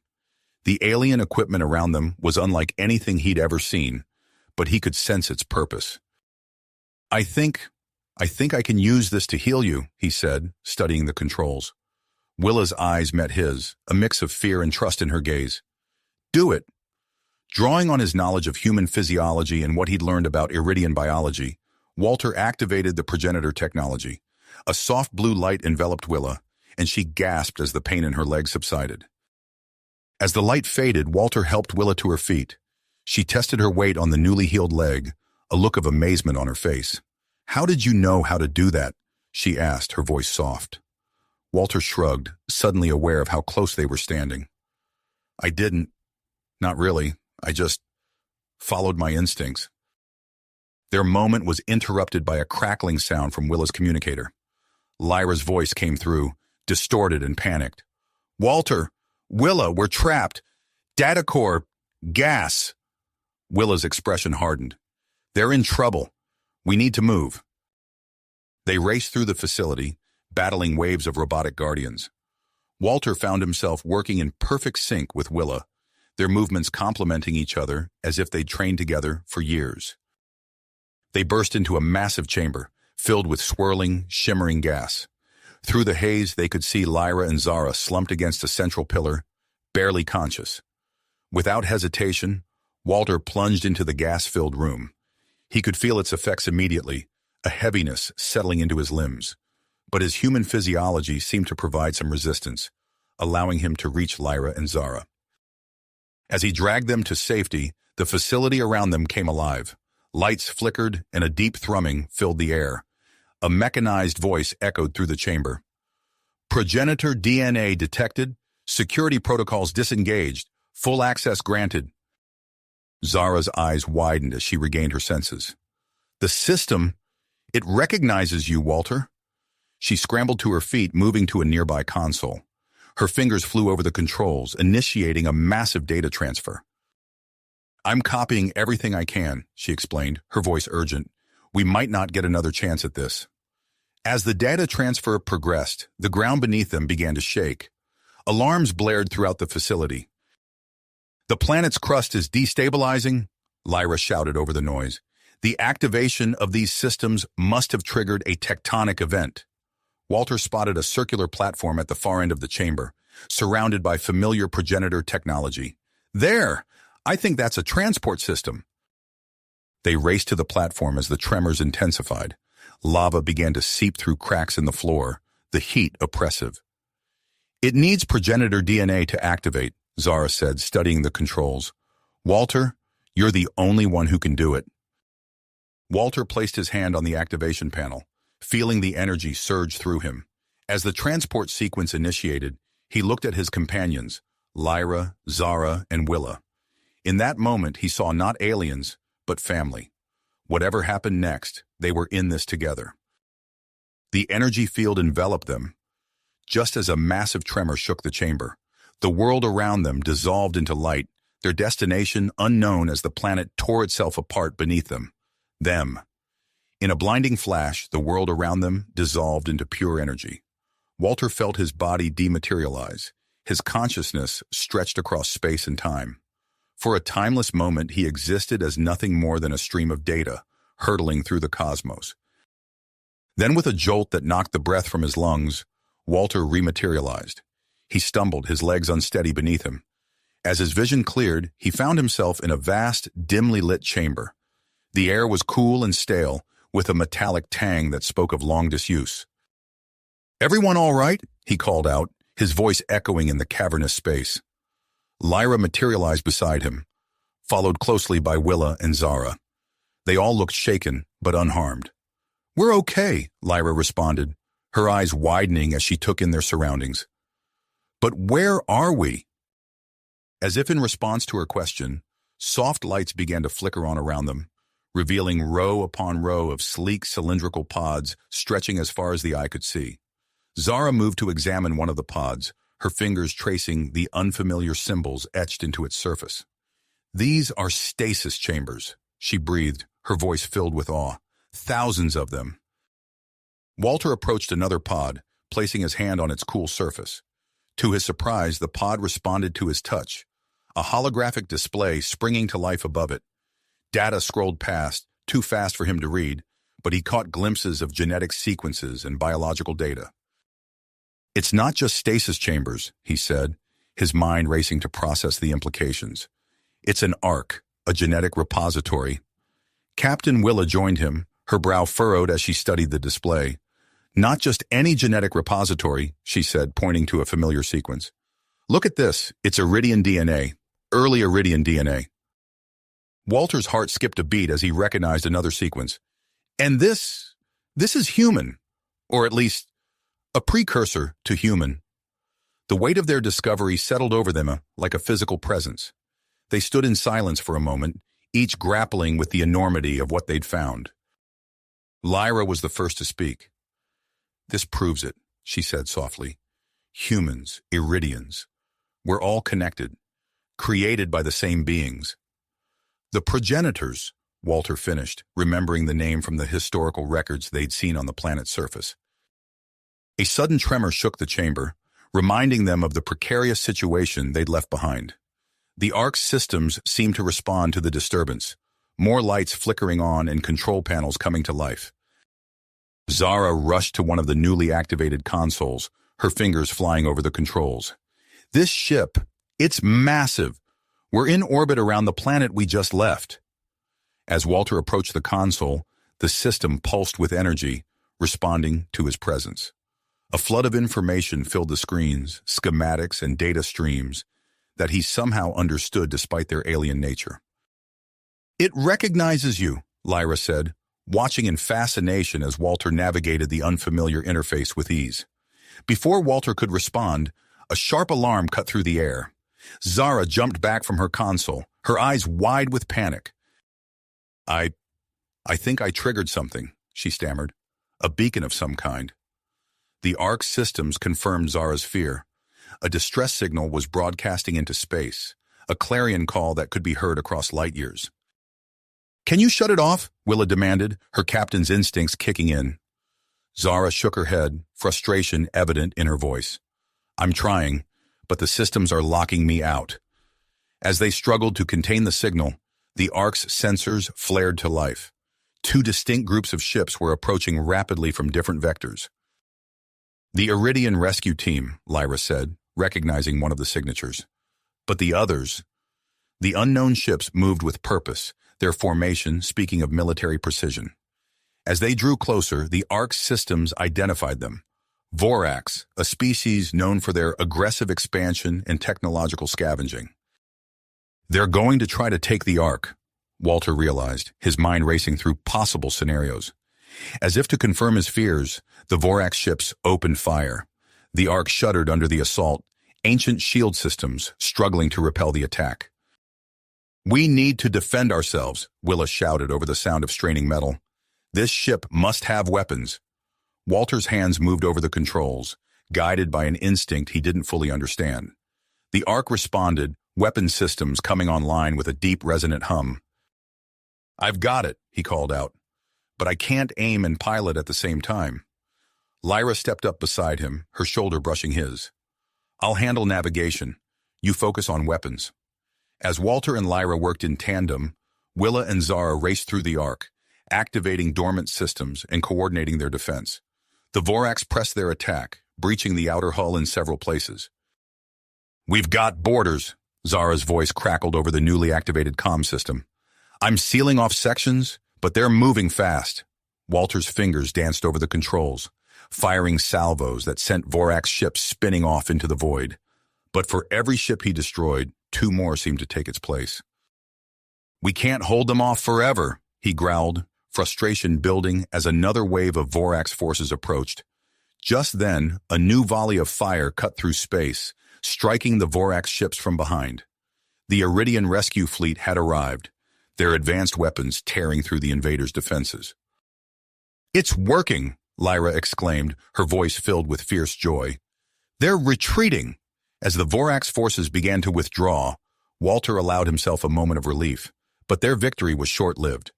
The alien equipment around them was unlike anything he'd ever seen, but he could sense its purpose. I think I can use this to heal you," he said, studying the controls. Willa's eyes met his, a mix of fear and trust in her gaze. "Do it." Drawing on his knowledge of human physiology and what he'd learned about Iridian biology, Walter activated the progenitor technology. A soft blue light enveloped Willa, and she gasped as the pain in her leg subsided. As the light faded, Walter helped Willa to her feet. She tested her weight on the newly healed leg, a look of amazement on her face. "How did you know how to do that?" she asked, her voice soft. Walter shrugged, suddenly aware of how close they were standing. "I didn't. Not really. I just followed my instincts." Their moment was interrupted by a crackling sound from Willa's communicator. Lyra's voice came through, distorted and panicked. "Walter! Willa, we're trapped! Data core! Gas!" Willa's expression hardened. "They're in trouble. We need to move." They raced through the facility, battling waves of robotic guardians. Walter found himself working in perfect sync with Willa, their movements complementing each other as if they'd trained together for years. They burst into a massive chamber, filled with swirling, shimmering gas. Through the haze, they could see Lyra and Zara slumped against a central pillar, barely conscious. Without hesitation, Walter plunged into the gas-filled room. He could feel its effects immediately, a heaviness settling into his limbs. But his human physiology seemed to provide some resistance, allowing him to reach Lyra and Zara. As he dragged them to safety, the facility around them came alive. Lights flickered and a deep thrumming filled the air. A mechanized voice echoed through the chamber. "Progenitor DNA detected. Security protocols disengaged. Full access granted." Zara's eyes widened as she regained her senses. "The system, it recognizes you, Walter." She scrambled to her feet, moving to a nearby console. Her fingers flew over the controls, initiating a massive data transfer. I'm copying everything I can, she explained, her voice urgent. We might not get another chance at this. As the data transfer progressed, the ground beneath them began to shake. Alarms blared throughout the facility. The planet's crust is destabilizing, Lyra shouted over the noise. The activation of these systems must have triggered a tectonic event. Walter spotted a circular platform at the far end of the chamber, surrounded by familiar progenitor technology. There! I think that's a transport system. They raced to the platform as the tremors intensified. Lava began to seep through cracks in the floor, the heat oppressive. It needs progenitor DNA to activate, Zara said, studying the controls. Walter, you're the only one who can do it. Walter placed his hand on the activation panel, feeling the energy surge through him. As the transport sequence initiated, he looked at his companions, Lyra, Zara, and Willa. In that moment, he saw not aliens, but family. Whatever happened next, they were in this together. The energy field enveloped them, just as a massive tremor shook the chamber. The world around them dissolved into light, their destination unknown as the planet tore itself apart beneath them. In a blinding flash, the world around them dissolved into pure energy. Walter felt his body dematerialize, his consciousness stretched across space and time. For a timeless moment, he existed as nothing more than a stream of data, hurtling through the cosmos. Then, with a jolt that knocked the breath from his lungs, Walter rematerialized. He stumbled, his legs unsteady beneath him. As his vision cleared, he found himself in a vast, dimly lit chamber. The air was cool and stale, with a metallic tang that spoke of long disuse. "Everyone all right?" he called out, his voice echoing in the cavernous space. Lyra materialized beside him, followed closely by Willa and Zara. They all looked shaken, but unharmed. "We're okay," Lyra responded, her eyes widening as she took in their surroundings. "But where are we?" As if in response to her question, soft lights began to flicker on around them, revealing row upon row of sleek cylindrical pods stretching as far as the eye could see. Zara moved to examine one of the pods, her fingers tracing the unfamiliar symbols etched into its surface. "These are stasis chambers," she breathed, her voice filled with awe. "Thousands of them." Walter approached another pod, placing his hand on its cool surface. To his surprise, the pod responded to his touch, a holographic display springing to life above it. Data scrolled past, too fast for him to read, but he caught glimpses of genetic sequences and biological data. "It's not just stasis chambers," he said, his mind racing to process the implications. "It's an ark, a genetic repository." Captain Willa joined him, her brow furrowed as she studied the display. "Not just any genetic repository," she said, pointing to a familiar sequence. "Look at this. It's Iridian DNA, early Iridian DNA." Walter's heart skipped a beat as he recognized another sequence. "And this is human, or at least a precursor to human." The weight of their discovery settled over them like a physical presence. They stood in silence for a moment, each grappling with the enormity of what they'd found. Lyra was the first to speak. "This proves it," she said softly. "Humans, Iridians. We're all connected, created by the same beings." "The progenitors," Walter finished, remembering the name from the historical records they'd seen on the planet's surface. A sudden tremor shook the chamber, reminding them of the precarious situation they'd left behind. The ark's systems seemed to respond to the disturbance, more lights flickering on and control panels coming to life. Zara rushed to one of the newly activated consoles, her fingers flying over the controls. "This ship, it's massive. We're in orbit around the planet we just left." As Walter approached the console, the system pulsed with energy, responding to his presence. A flood of information filled the screens, schematics and data streams that he somehow understood despite their alien nature. "It recognizes you," Lyra said, watching in fascination as Walter navigated the unfamiliar interface with ease. Before Walter could respond, a sharp alarm cut through the air. Zara jumped back from her console, her eyes wide with panic. I think I triggered something," she stammered. "A beacon of some kind." The ark's systems confirmed Zara's fear. A distress signal was broadcasting into space, a clarion call that could be heard across light years. "Can you shut it off?" Willa demanded, her captain's instincts kicking in. Zara shook her head, frustration evident in her voice. "I'm trying, but the systems are locking me out." As they struggled to contain the signal, the Ark's sensors flared to life. Two distinct groups of ships were approaching rapidly from different vectors. "The Iridian rescue team," Lyra said, recognizing one of the signatures. "But the others?" The unknown ships moved with purpose, their formation speaking of military precision. As they drew closer, the Ark's systems identified them. Vorax, a species known for their aggressive expansion and technological scavenging. "They're going to try to take the Ark," Walter realized, his mind racing through possible scenarios. As if to confirm his fears, the Vorax ships opened fire. The Ark shuddered under the assault, ancient shield systems struggling to repel the attack. "We need to defend ourselves," Willa shouted over the sound of straining metal. "This ship must have weapons." Walter's hands moved over the controls, guided by an instinct he didn't fully understand. The Ark responded, weapon systems coming online with a deep, resonant hum. "I've got it," he called out. "But I can't aim and pilot at the same time." Lyra stepped up beside him, her shoulder brushing his. "I'll handle navigation. You focus on weapons." As Walter and Lyra worked in tandem, Willa and Zara raced through the Ark, activating dormant systems and coordinating their defense. The Vorax pressed their attack, breaching the outer hull in several places. "We've got boarders," Zara's voice crackled over the newly activated comm system. "I'm sealing off sections, but they're moving fast." Walter's fingers danced over the controls, firing salvos that sent Vorax ships spinning off into the void. But for every ship he destroyed, two more seemed to take its place. "We can't hold them off forever," he growled, frustration building as another wave of Vorax forces approached. Just then, a new volley of fire cut through space, striking the Vorax ships from behind. The Iridian rescue fleet had arrived, their advanced weapons tearing through the invaders' defenses. "It's working," Lyra exclaimed, her voice filled with fierce joy. "They're retreating." As the Vorax forces began to withdraw, Walter allowed himself a moment of relief, but their victory was short-lived.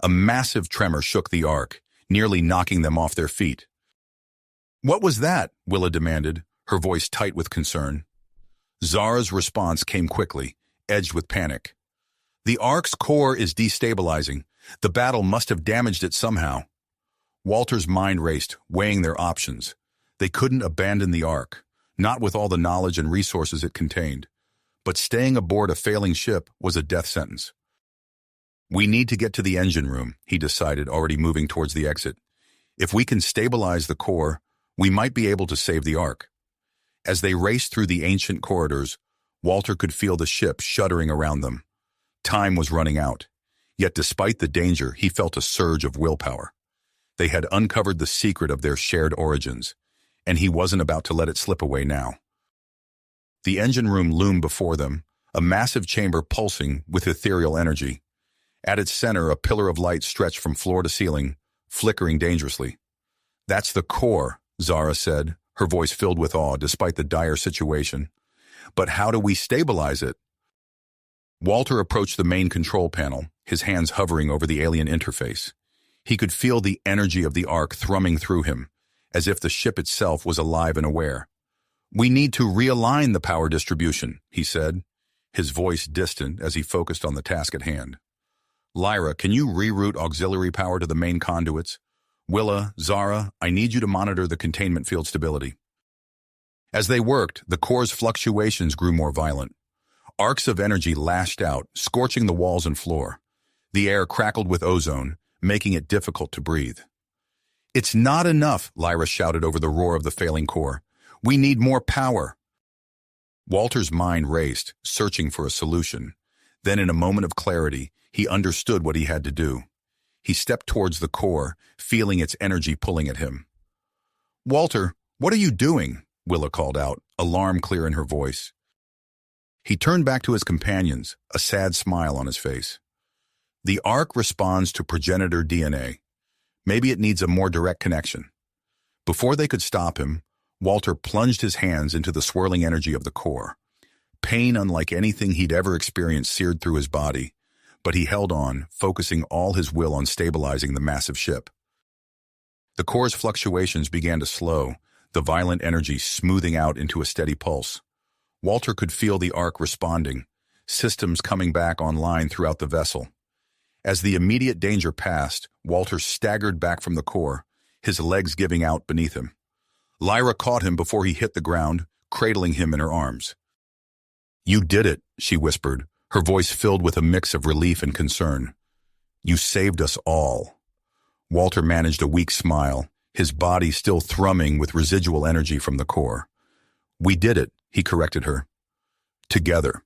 A massive tremor shook the Ark, nearly knocking them off their feet. "What was that?" Willa demanded, her voice tight with concern. Zara's response came quickly, edged with panic. "The Ark's core is destabilizing. The battle must have damaged it somehow." Walter's mind raced, weighing their options. They couldn't abandon the Ark, not with all the knowledge and resources it contained. But staying aboard a failing ship was a death sentence. "We need to get to the engine room," he decided, already moving towards the exit. "If we can stabilize the core, we might be able to save the Ark." As they raced through the ancient corridors, Walter could feel the ship shuddering around them. Time was running out. Yet despite the danger, he felt a surge of willpower. They had uncovered the secret of their shared origins, and he wasn't about to let it slip away now. The engine room loomed before them, a massive chamber pulsing with ethereal energy. At its center, a pillar of light stretched from floor to ceiling, flickering dangerously. "That's the core," Zara said, her voice filled with awe despite the dire situation. "But how do we stabilize it?" Walter approached the main control panel, his hands hovering over the alien interface. He could feel the energy of the Ark thrumming through him, as if the ship itself was alive and aware. "We need to realign the power distribution," he said, his voice distant as he focused on the task at hand. "Lyra, can you reroute auxiliary power to the main conduits? Willa, Zara, I need you to monitor the containment field stability." As they worked, the core's fluctuations grew more violent. Arcs of energy lashed out, scorching the walls and floor. The air crackled with ozone, making it difficult to breathe. "It's not enough," Lyra shouted over the roar of the failing core. "We need more power." Walter's mind raced, searching for a solution. Then in a moment of clarity, he understood what he had to do. He stepped towards the core, feeling its energy pulling at him. "Walter, what are you doing?" Willa called out, alarm clear in her voice. He turned back to his companions, a sad smile on his face. "The Ark responds to progenitor DNA. Maybe it needs a more direct connection." Before they could stop him, Walter plunged his hands into the swirling energy of the core. Pain unlike anything he'd ever experienced seared through his body, but he held on, focusing all his will on stabilizing the massive ship. The core's fluctuations began to slow, the violent energy smoothing out into a steady pulse. Walter could feel the arc responding, systems coming back online throughout the vessel. As the immediate danger passed, Walter staggered back from the core, his legs giving out beneath him. Lyra caught him before he hit the ground, cradling him in her arms. "You did it," she whispered, her voice filled with a mix of relief and concern. "You saved us all." Walter managed a weak smile, his body still thrumming with residual energy from the core. "We did it," he corrected her. "Together."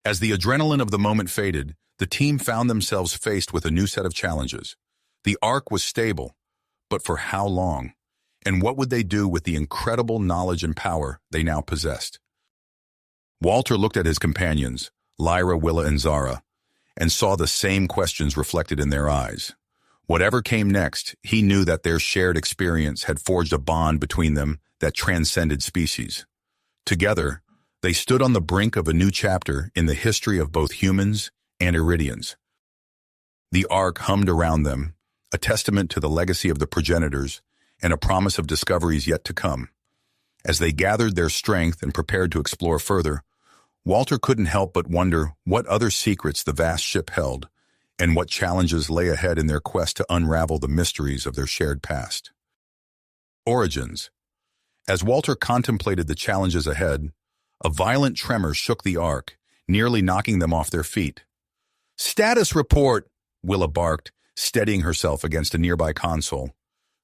As the adrenaline of the moment faded, the team found themselves faced with a new set of challenges. The Ark was stable, but for how long? And what would they do with the incredible knowledge and power they now possessed? Walter looked at his companions, Lyra, Willa, and Zara, and saw the same questions reflected in their eyes. Whatever came next, he knew that their shared experience had forged a bond between them that transcended species. Together, they stood on the brink of a new chapter in the history of both humans and Iridians. The Ark hummed around them, a testament to the legacy of the progenitors and a promise of discoveries yet to come. As they gathered their strength and prepared to explore further, Walter couldn't help but wonder what other secrets the vast ship held and what challenges lay ahead in their quest to unravel the mysteries of their shared past. Origins. As Walter contemplated the challenges ahead, a violent tremor shook the Ark, nearly knocking them off their feet. "Status report," Willa barked, steadying herself against a nearby console.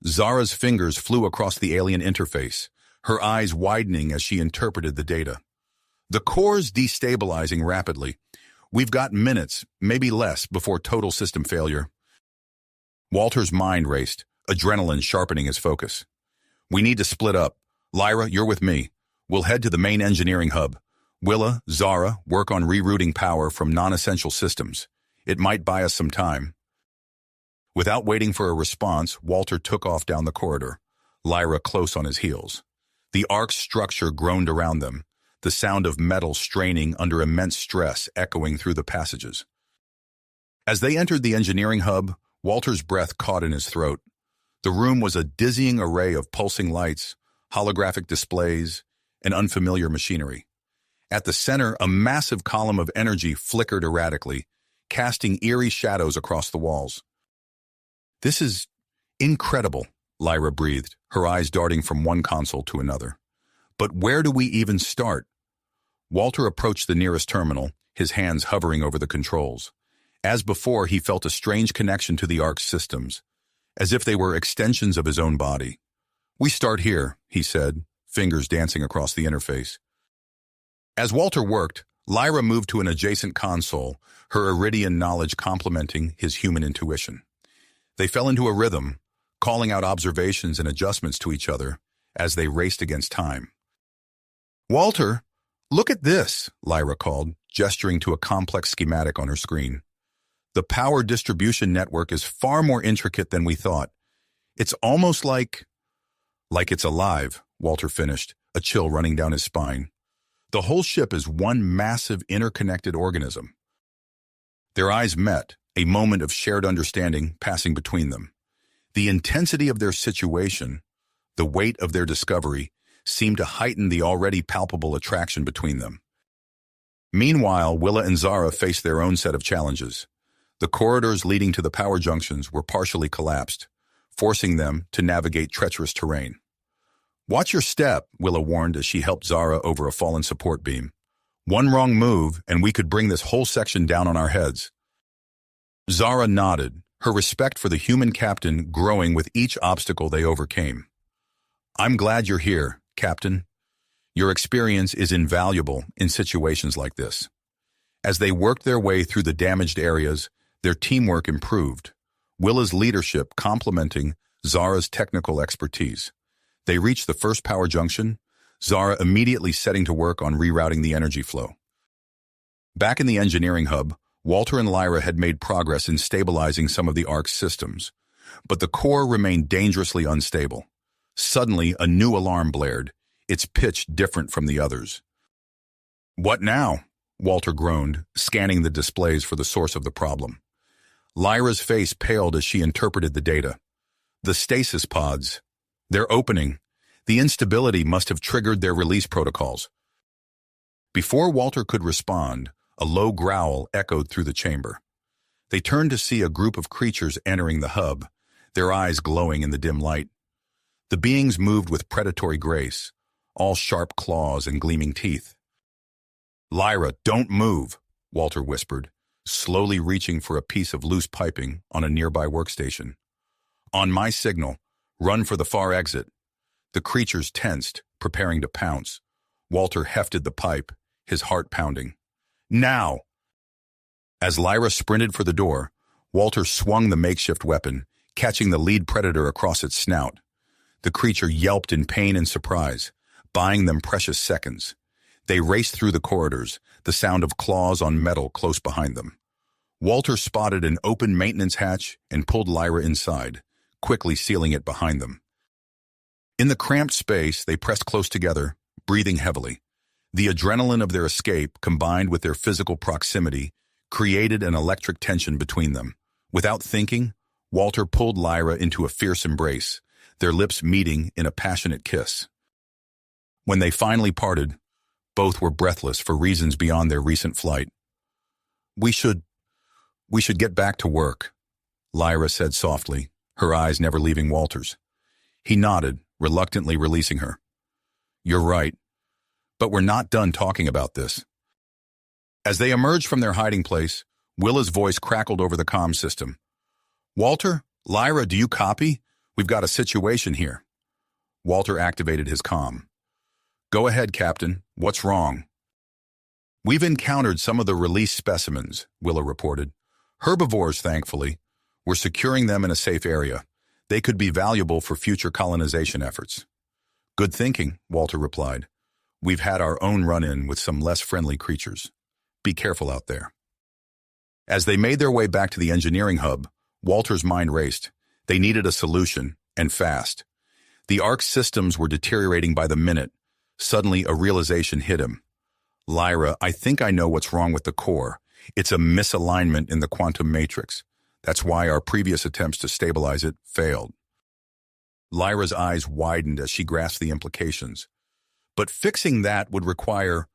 Zara's fingers flew across the alien interface, her eyes widening as she interpreted the data. "The core's destabilizing rapidly. We've got minutes, maybe less, before total system failure." Walter's mind raced, adrenaline sharpening his focus. "We need to split up. Lyra, you're with me. We'll head to the main engineering hub. Willa, Zara, work on rerouting power from non-essential systems. It might buy us some time." Without waiting for a response, Walter took off down the corridor, Lyra close on his heels. The Ark's structure groaned around them, the sound of metal straining under immense stress echoing through the passages. As they entered the engineering hub, Walter's breath caught in his throat. The room was a dizzying array of pulsing lights, holographic displays, and unfamiliar machinery. At the center, a massive column of energy flickered erratically, casting eerie shadows across the walls. "This is incredible," Lyra breathed, her eyes darting from one console to another. "But where do we even start?" Walter approached the nearest terminal, his hands hovering over the controls. As before, he felt a strange connection to the Ark's systems, as if they were extensions of his own body. "We start here," he said, fingers dancing across the interface. As Walter worked, Lyra moved to an adjacent console, her Iridian knowledge complementing his human intuition. They fell into a rhythm, calling out observations and adjustments to each other as they raced against time. "Walter, look at this," Lyra called, gesturing to a complex schematic on her screen. "The power distribution network is far more intricate than we thought. It's almost like it's alive," Walter finished, a chill running down his spine. "The whole ship is one massive interconnected organism." Their eyes met, a moment of shared understanding passing between them. The intensity of their situation, the weight of their discovery, seemed to heighten the already palpable attraction between them. Meanwhile, Willa and Zara faced their own set of challenges. The corridors leading to the power junctions were partially collapsed, forcing them to navigate treacherous terrain. "Watch your step," Willa warned as she helped Zara over a fallen support beam. "One wrong move, and we could bring this whole section down on our heads." Zara nodded, her respect for the human captain growing with each obstacle they overcame. "I'm glad you're here, Captain. Your experience is invaluable in situations like this." As they worked their way through the damaged areas, their teamwork improved, Willa's leadership complementing Zara's technical expertise. They reached the first power junction, Zara immediately setting to work on rerouting the energy flow. Back in the engineering hub, Walter and Lyra had made progress in stabilizing some of the Ark's systems, but the core remained dangerously unstable. Suddenly, a new alarm blared, its pitch different from the others. "What now?" Walter groaned, scanning the displays for the source of the problem. Lyra's face paled as she interpreted the data. The stasis pods. They're opening. The instability must have triggered their release protocols. Before Walter could respond, a low growl echoed through the chamber. They turned to see a group of creatures entering the hub, their eyes glowing in the dim light. The beings moved with predatory grace, all sharp claws and gleaming teeth. "Lyra, don't move," Walter whispered, slowly reaching for a piece of loose piping on a nearby workstation. "On my signal, run for the far exit." The creatures tensed, preparing to pounce. Walter hefted the pipe, his heart pounding. "Now!" As Lyra sprinted for the door, Walter swung the makeshift weapon, catching the lead predator across its snout. The creature yelped in pain and surprise, buying them precious seconds. They raced through the corridors, the sound of claws on metal close behind them. Walter spotted an open maintenance hatch and pulled Lyra inside, quickly sealing it behind them. In the cramped space, they pressed close together, breathing heavily. The adrenaline of their escape, combined with their physical proximity, created an electric tension between them. Without thinking, Walter pulled Lyra into a fierce embrace, their lips meeting in a passionate kiss. When they finally parted, both were breathless for reasons beyond their recent flight. We should get back to work," Lyra said softly, her eyes never leaving Walter's. He nodded, reluctantly releasing her. "You're right, but we're not done talking about this." As they emerged from their hiding place, Willa's voice crackled over the comm system. "Walter, Lyra, do you copy? We've got a situation here." Walter activated his comm. "Go ahead, Captain. What's wrong?" "We've encountered some of the released specimens," Willa reported. "Herbivores, thankfully. We're securing them in a safe area. They could be valuable for future colonization efforts." "Good thinking," Walter replied. "We've had our own run-in with some less friendly creatures. Be careful out there." As they made their way back to the engineering hub, Walter's mind raced. They needed a solution, and fast. The Ark's systems were deteriorating by the minute. Suddenly, a realization hit him. "Lyra, I think I know what's wrong with the core. It's a misalignment in the quantum matrix. That's why our previous attempts to stabilize it failed." Lyra's eyes widened as she grasped the implications. "But fixing that would require—"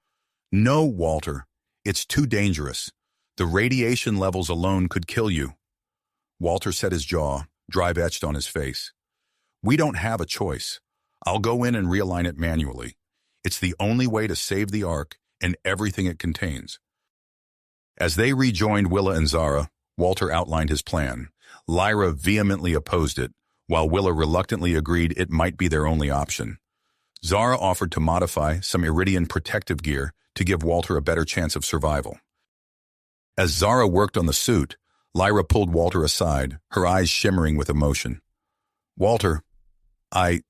"No, Walter. It's too dangerous. The radiation levels alone could kill you." Walter set his jaw, drive etched on his face. "We don't have a choice. I'll go in and realign it manually. It's the only way to save the Ark and everything it contains." As they rejoined Willa and Zara, Walter outlined his plan. Lyra vehemently opposed it, while Willa reluctantly agreed it might be their only option. Zara offered to modify some Iridian protective gear to give Walter a better chance of survival. As Zara worked on the suit, Lyra pulled Walter aside, her eyes shimmering with emotion. "Walter, I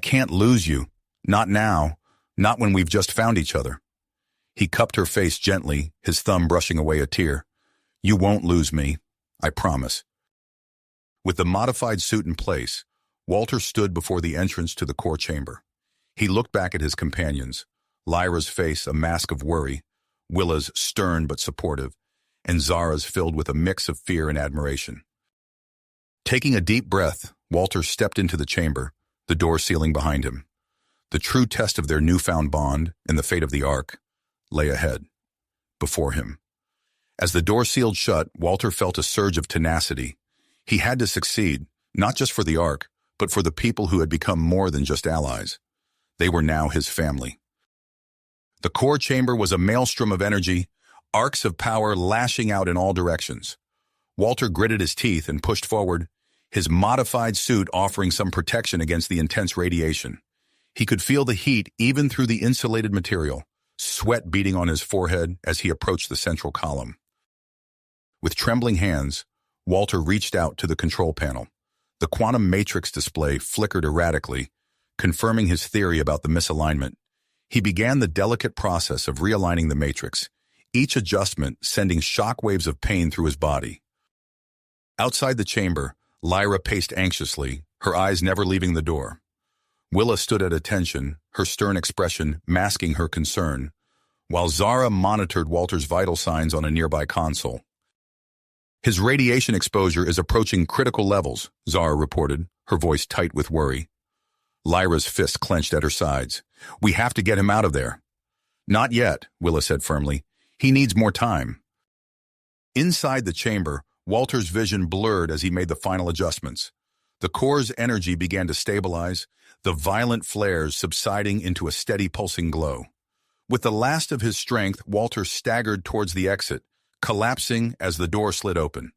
can't lose you. Not now. Not when we've just found each other." He cupped her face gently, his thumb brushing away a tear. "You won't lose me. I promise." With the modified suit in place, Walter stood before the entrance to the core chamber. He looked back at his companions, Lyra's face a mask of worry, Willa's stern but supportive, and Zara's filled with a mix of fear and admiration. Taking a deep breath, Walter stepped into the chamber, the door sealing behind him. The true test of their newfound bond and the fate of the Ark lay ahead, before him. As the door sealed shut, Walter felt a surge of tenacity. He had to succeed, not just for the Ark, but for the people who had become more than just allies. They were now his family. The core chamber was a maelstrom of energy, arcs of power lashing out in all directions. Walter gritted his teeth and pushed forward, his modified suit offering some protection against the intense radiation. He could feel the heat even through the insulated material, sweat beading on his forehead as he approached the central column. With trembling hands, Walter reached out to the control panel. The quantum matrix display flickered erratically, confirming his theory about the misalignment. He began the delicate process of realigning the matrix, each adjustment sending shockwaves of pain through his body. Outside the chamber, Lyra paced anxiously, her eyes never leaving the door. Willa stood at attention, her stern expression masking her concern, while Zara monitored Walter's vital signs on a nearby console. His radiation exposure is approaching critical levels, Zara reported, her voice tight with worry. Lyra's fist clenched at her sides. We have to get him out of there. Not yet, Willa said firmly. He needs more time. Inside the chamber, Walter's vision blurred as he made the final adjustments. The core's energy began to stabilize, the violent flares subsiding into a steady pulsing glow. With the last of his strength, Walter staggered towards the exit, collapsing as the door slid open.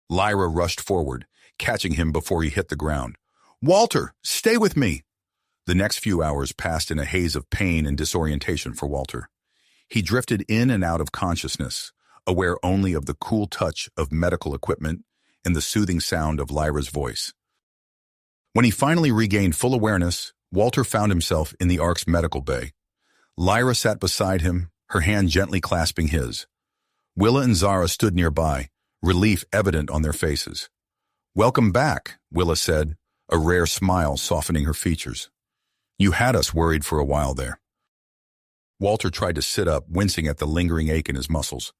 Lyra rushed forward, catching him before he hit the ground. Walter, stay with me! The next few hours passed in a haze of pain and disorientation for Walter. He drifted in and out of consciousness, aware only of the cool touch of medical equipment and the soothing sound of Lyra's voice. When he finally regained full awareness, Walter found himself in the Ark's medical bay. Lyra sat beside him, her hand gently clasping his. Willa and Zara stood nearby, relief evident on their faces. Welcome back, Willa said, a rare smile softening her features. You had us worried for a while there. Walter tried to sit up, wincing at the lingering ache in his muscles.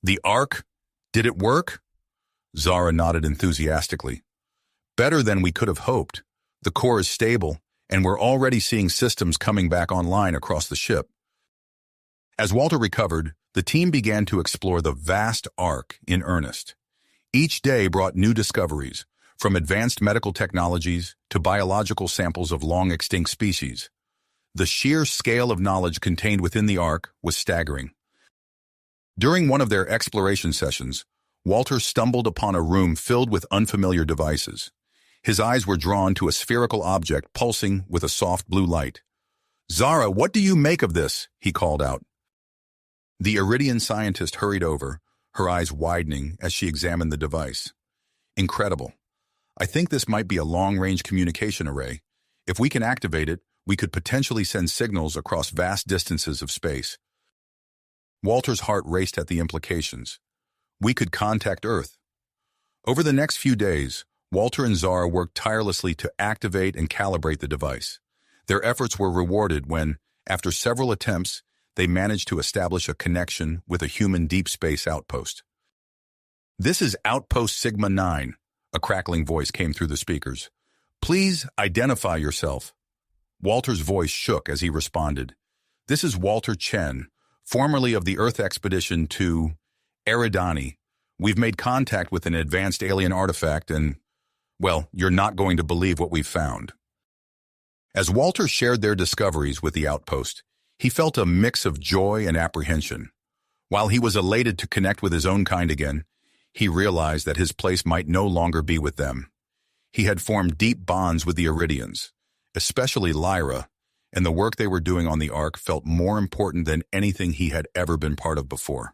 The Ark? Did it work? Zara nodded enthusiastically. Better than we could have hoped. The core is stable, and we're already seeing systems coming back online across the ship. As Walter recovered, the team began to explore the vast Ark in earnest. Each day brought new discoveries, from advanced medical technologies to biological samples of long-extinct species. The sheer scale of knowledge contained within the Ark was staggering. During one of their exploration sessions, Walter stumbled upon a room filled with unfamiliar devices. His eyes were drawn to a spherical object pulsing with a soft blue light. Zara, what do you make of this? He called out. The Iridian scientist hurried over, her eyes widening as she examined the device. Incredible. I think this might be a long-range communication array. If we can activate it, we could potentially send signals across vast distances of space. Walter's heart raced at the implications. We could contact Earth. Over the next few days, Walter and Zara worked tirelessly to activate and calibrate the device. Their efforts were rewarded when, after several attempts, they managed to establish a connection with a human deep space outpost. This is Outpost Sigma 9, a crackling voice came through the speakers. Please identify yourself. Walter's voice shook as he responded. This is Walter Chen, formerly of the Earth expedition to Eridani. We've made contact with an advanced alien artifact and, well, you're not going to believe what we've found. As Walter shared their discoveries with the outpost, he felt a mix of joy and apprehension. While he was elated to connect with his own kind again, he realized that his place might no longer be with them. He had formed deep bonds with the Iridians, especially Lyra, and the work they were doing on the Ark felt more important than anything he had ever been part of before.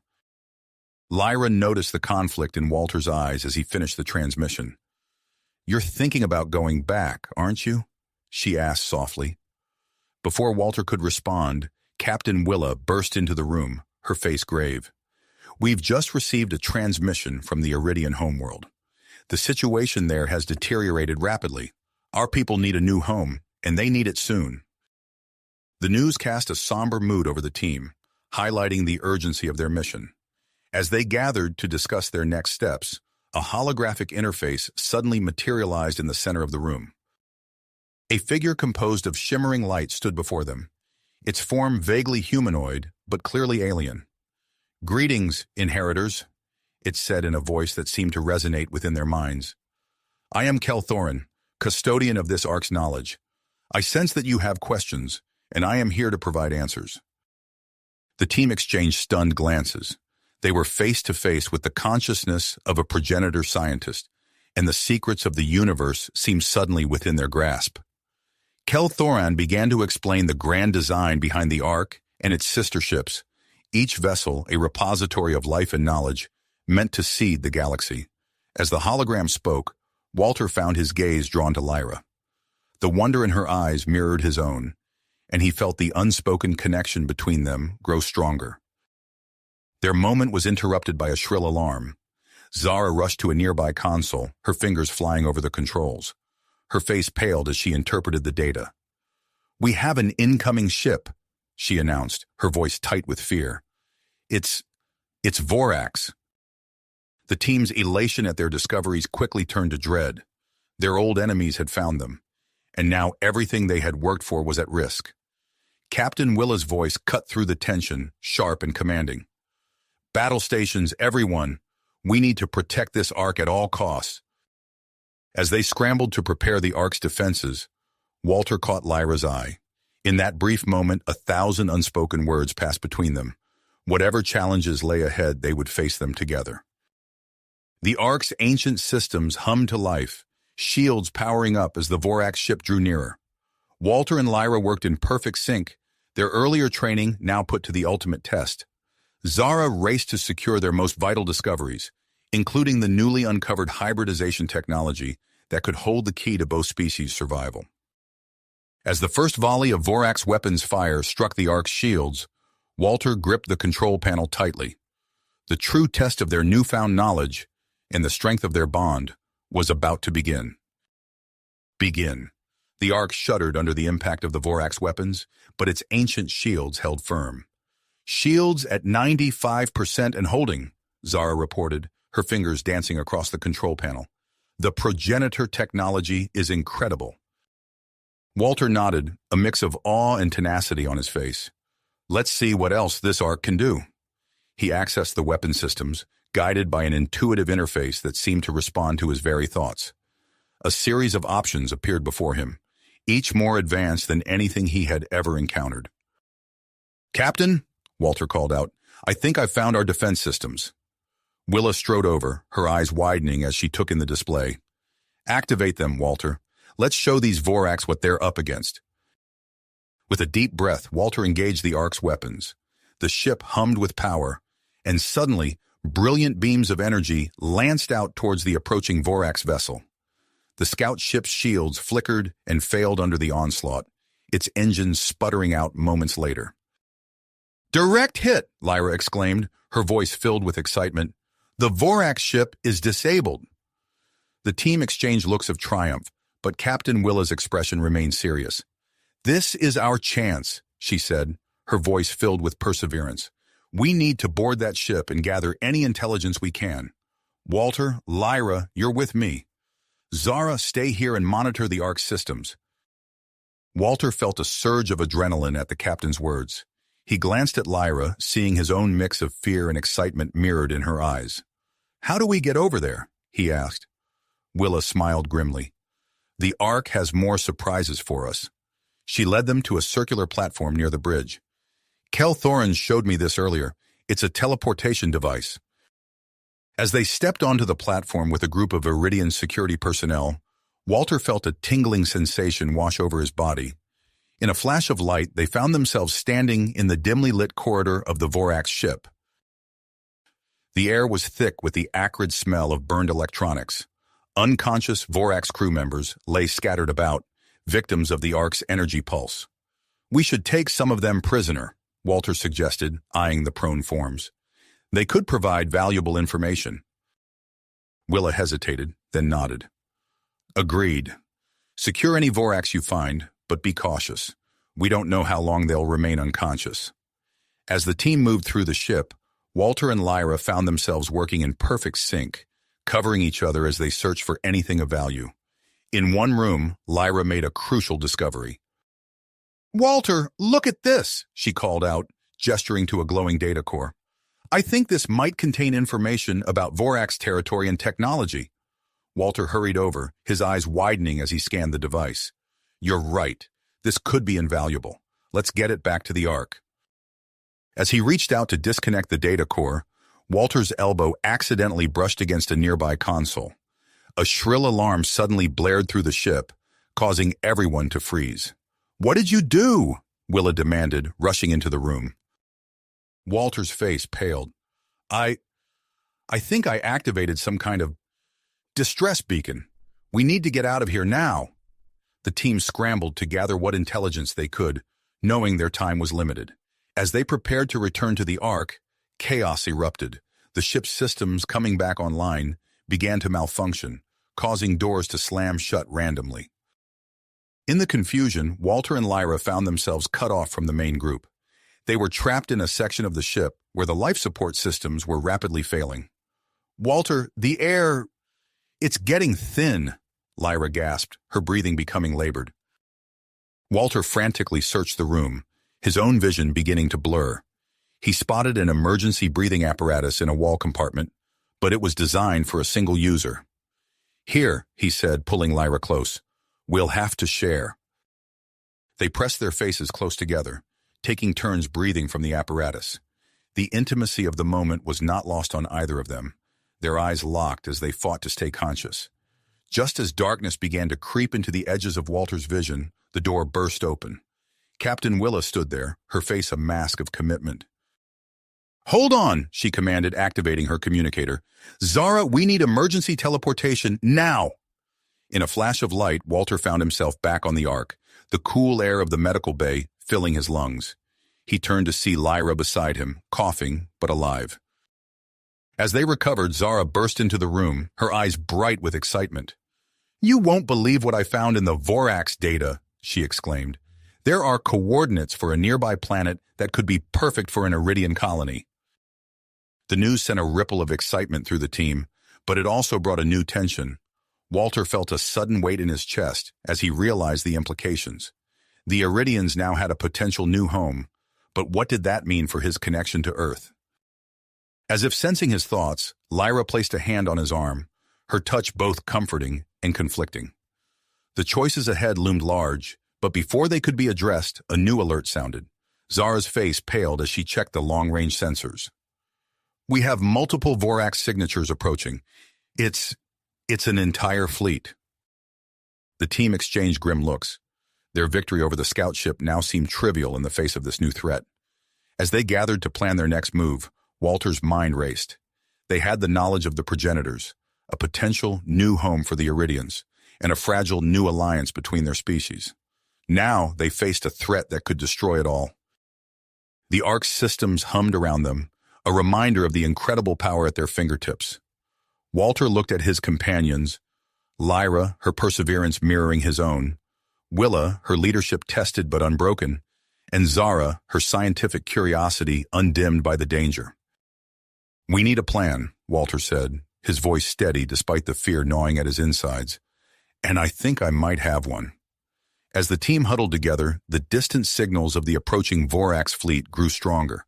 Lyra noticed the conflict in Walter's eyes as he finished the transmission. You're thinking about going back, aren't you? She asked softly. Before Walter could respond, Captain Willa burst into the room, her face grave. We've just received a transmission from the Iridian homeworld. The situation there has deteriorated rapidly. Our people need a new home, and they need it soon. The news cast a somber mood over the team, highlighting the urgency of their mission. As they gathered to discuss their next steps, a holographic interface suddenly materialized in the center of the room. A figure composed of shimmering light stood before them, its form vaguely humanoid, but clearly alien. Greetings, inheritors, it said in a voice that seemed to resonate within their minds. I am Kelthorin, custodian of this Ark's knowledge. I sense that you have questions, and I am here to provide answers. The team exchanged stunned glances. They were face to face with the consciousness of a progenitor scientist, and the secrets of the universe seemed suddenly within their grasp. Kelthorin began to explain the grand design behind the Ark and its sister ships, each vessel a repository of life and knowledge, meant to seed the galaxy. As the hologram spoke, Walter found his gaze drawn to Lyra. The wonder in her eyes mirrored his own, and he felt the unspoken connection between them grow stronger. Their moment was interrupted by a shrill alarm. Zara rushed to a nearby console, her fingers flying over the controls. Her face paled as she interpreted the data. We have an incoming ship, she announced, her voice tight with fear. It's Vorax. The team's elation at their discoveries quickly turned to dread. Their old enemies had found them, and now everything they had worked for was at risk. Captain Willa's voice cut through the tension, sharp and commanding. Battle stations, everyone. We need to protect this Ark at all costs. As they scrambled to prepare the Ark's defenses, Walter caught Lyra's eye. In that brief moment, 1,000 unspoken words passed between them. Whatever challenges lay ahead, they would face them together. The Ark's ancient systems hummed to life, shields powering up as the Vorax ship drew nearer. Walter and Lyra worked in perfect sync, their earlier training now put to the ultimate test. Zara raced to secure their most vital discoveries, including the newly uncovered hybridization technology that could hold the key to both species' survival. As the first volley of Vorax weapons fire struck the Ark's shields, Walter gripped the control panel tightly. The true test of their newfound knowledge and the strength of their bond was about to begin. The Ark shuddered under the impact of the Vorax weapons, but its ancient shields held firm. Shields at 95% and holding, Zara reported, her fingers dancing across the control panel. The progenitor technology is incredible. Walter nodded, a mix of awe and tenacity on his face. Let's see what else this Ark can do. He accessed the weapon systems, guided by an intuitive interface that seemed to respond to his very thoughts. A series of options appeared before him, each more advanced than anything he had ever encountered. Captain, Walter called out, I think I've found our defense systems. Willa strode over, her eyes widening as she took in the display. Activate them, Walter. Let's show these Vorax what they're up against. With a deep breath, Walter engaged the Ark's weapons. The ship hummed with power, and suddenly, brilliant beams of energy lanced out towards the approaching Vorax vessel. The scout ship's shields flickered and failed under the onslaught, its engines sputtering out moments later. Direct hit, Lyra exclaimed, her voice filled with excitement. The Vorax ship is disabled. The team exchanged looks of triumph, but Captain Willa's expression remained serious. This is our chance, she said, her voice filled with perseverance. We need to board that ship and gather any intelligence we can. Walter, Lyra, you're with me. Zara, stay here and monitor the Ark's systems. Walter felt a surge of adrenaline at the captain's words. He glanced at Lyra, seeing his own mix of fear and excitement mirrored in her eyes. How do we get over there? He asked. Willa smiled grimly. The Ark has more surprises for us. She led them to a circular platform near the bridge. Kel Thorens showed me this earlier. It's a teleportation device. As they stepped onto the platform with a group of Iridian security personnel, Walter felt a tingling sensation wash over his body. In a flash of light, they found themselves standing in the dimly lit corridor of the Vorax ship. The air was thick with the acrid smell of burned electronics. Unconscious Vorax crew members lay scattered about, victims of the Ark's energy pulse. We should take some of them prisoner, Walter suggested, eyeing the prone forms. They could provide valuable information. Willa hesitated, then nodded. Agreed. Secure any Vorax you find, but be cautious. We don't know how long they'll remain unconscious. As the team moved through the ship, Walter and Lyra found themselves working in perfect sync, covering each other as they searched for anything of value. In one room, Lyra made a crucial discovery. Walter, look at this, she called out, gesturing to a glowing data core. I think this might contain information about Vorax territory and technology. Walter hurried over, his eyes widening as he scanned the device. You're right. This could be invaluable. Let's get it back to the Ark. As he reached out to disconnect the data core, Walter's elbow accidentally brushed against a nearby console. A shrill alarm suddenly blared through the ship, causing everyone to freeze. What did you do? Willa demanded, rushing into the room. Walter's face paled. I think I activated some kind of distress beacon. We need to get out of here now. The team scrambled to gather what intelligence they could, knowing their time was limited. As they prepared to return to the Ark, chaos erupted. The ship's systems, coming back online, began to malfunction, causing doors to slam shut randomly. In the confusion, Walter and Lyra found themselves cut off from the main group. They were trapped in a section of the ship where the life support systems were rapidly failing. "Walter, the air... it's getting thin," Lyra gasped, her breathing becoming labored. Walter frantically searched the room, his own vision beginning to blur. He spotted an emergency breathing apparatus in a wall compartment, but it was designed for a single user. "Here," he said, pulling Lyra close. "We'll have to share." They pressed their faces close together, taking turns breathing from the apparatus. The intimacy of the moment was not lost on either of them, their eyes locked as they fought to stay conscious. Just as darkness began to creep into the edges of Walter's vision, the door burst open. Captain Willa stood there, her face a mask of commitment. "Hold on," she commanded, activating her communicator. "Zara, we need emergency teleportation now." In a flash of light, Walter found himself back on the Ark, the cool air of the medical bay filling his lungs. He turned to see Lyra beside him, coughing but alive. As they recovered, Zara burst into the room, her eyes bright with excitement. "You won't believe what I found in the Vorax data," she exclaimed. "There are coordinates for a nearby planet that could be perfect for an Iridian colony." The news sent a ripple of excitement through the team, but it also brought a new tension. Walter felt a sudden weight in his chest as he realized the implications. The Iridians now had a potential new home, but what did that mean for his connection to Earth? As if sensing his thoughts, Lyra placed a hand on his arm, her touch both comforting and conflicting. The choices ahead loomed large, but before they could be addressed, a new alert sounded. Zara's face paled as she checked the long-range sensors. "We have multiple Vorax signatures approaching. It's an entire fleet." The team exchanged grim looks. Their victory over the scout ship now seemed trivial in the face of this new threat. As they gathered to plan their next move, Walter's mind raced. They had the knowledge of the progenitors, a potential new home for the Iridians, and a fragile new alliance between their species. Now they faced a threat that could destroy it all. The Ark's systems hummed around them, a reminder of the incredible power at their fingertips. Walter looked at his companions, Lyra, her perseverance mirroring his own, Willa, her leadership tested but unbroken, and Zara, her scientific curiosity undimmed by the danger. "We need a plan," Walter said, his voice steady despite the fear gnawing at his insides. "And I think I might have one." As the team huddled together, the distant signals of the approaching Vorax fleet grew stronger.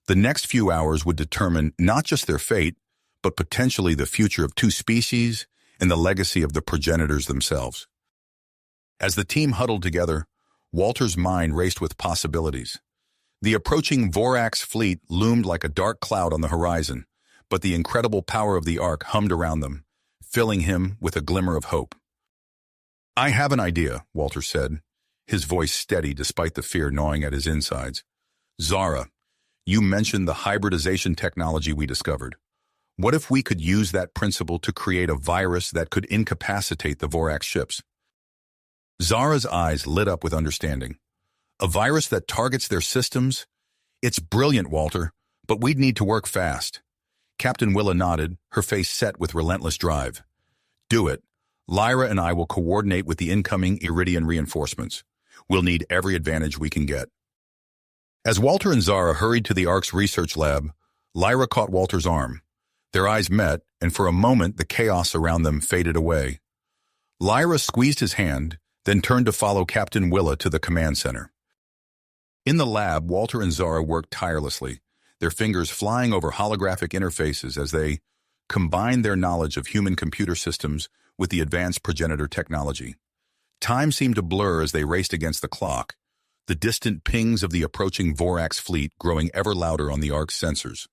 The next few hours would determine not just their fate, but potentially the future of two species and the legacy of the progenitors themselves. As the team huddled together, Walter's mind raced with possibilities. The approaching Vorax fleet loomed like a dark cloud on the horizon, but the incredible power of the Ark hummed around them, filling him with a glimmer of hope. "I have an idea," Walter said, his voice steady despite the fear gnawing at his insides. "Zara, you mentioned the hybridization technology we discovered. What if we could use that principle to create a virus that could incapacitate the Vorax ships?" Zara's eyes lit up with understanding. "A virus that targets their systems? It's brilliant, Walter, but we'd need to work fast." Captain Willa nodded, her face set with relentless drive. "Do it. Lyra and I will coordinate with the incoming Iridian reinforcements. We'll need every advantage we can get." As Walter and Zara hurried to the Ark's research lab, Lyra caught Walter's arm. Their eyes met, and for a moment the chaos around them faded away. Lyra squeezed his hand, then turned to follow Captain Willa to the command center. In the lab, Walter and Zara worked tirelessly, their fingers flying over holographic interfaces as they combined their knowledge of human computer systems with the advanced progenitor technology. Time seemed to blur as they raced against the clock, the distant pings of the approaching Vorax fleet growing ever louder on the Ark's sensors.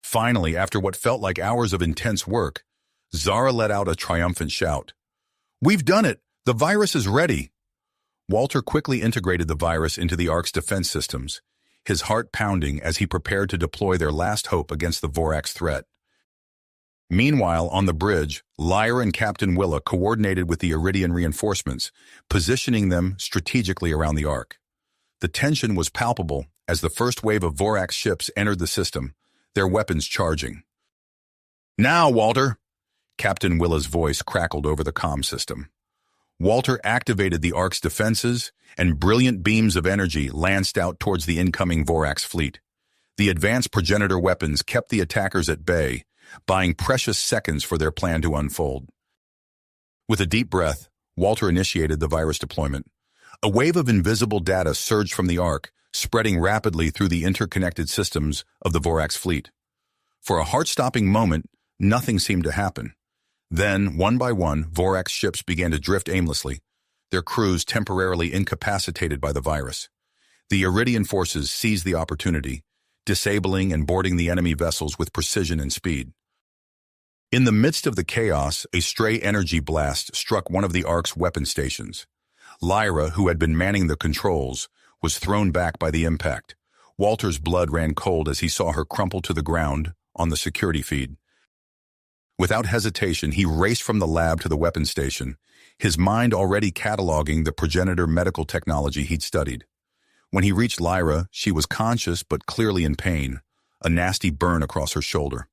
Finally, after what felt like hours of intense work, Zara let out a triumphant shout. "We've done it! The virus is ready!" Walter quickly integrated the virus into the Ark's defense systems, his heart pounding as he prepared to deploy their last hope against the Vorax threat. Meanwhile, on the bridge, Lyra and Captain Willa coordinated with the Iridian reinforcements, positioning them strategically around the Ark. The tension was palpable as the first wave of Vorax ships entered the system, their weapons charging. "Now, Walter!" Captain Willa's voice crackled over the comm system. Walter activated the Ark's defenses, and brilliant beams of energy lanced out towards the incoming Vorax fleet. The advanced progenitor weapons kept the attackers at bay, buying precious seconds for their plan to unfold. With a deep breath, Walter initiated the virus deployment. A wave of invisible data surged from the Ark, spreading rapidly through the interconnected systems of the Vorax fleet. For a heart-stopping moment, nothing seemed to happen. Then, one by one, Vorax ships began to drift aimlessly, their crews temporarily incapacitated by the virus. The Iridian forces seized the opportunity, disabling and boarding the enemy vessels with precision and speed. In the midst of the chaos, a stray energy blast struck one of the Ark's weapon stations. Lyra, who had been manning the controls, was thrown back by the impact. Walter's blood ran cold as he saw her crumple to the ground on the security feed. Without hesitation, he raced from the lab to the weapon station, his mind already cataloging the progenitor medical technology he'd studied. When he reached Lyra, she was conscious but clearly in pain, a nasty burn across her shoulder.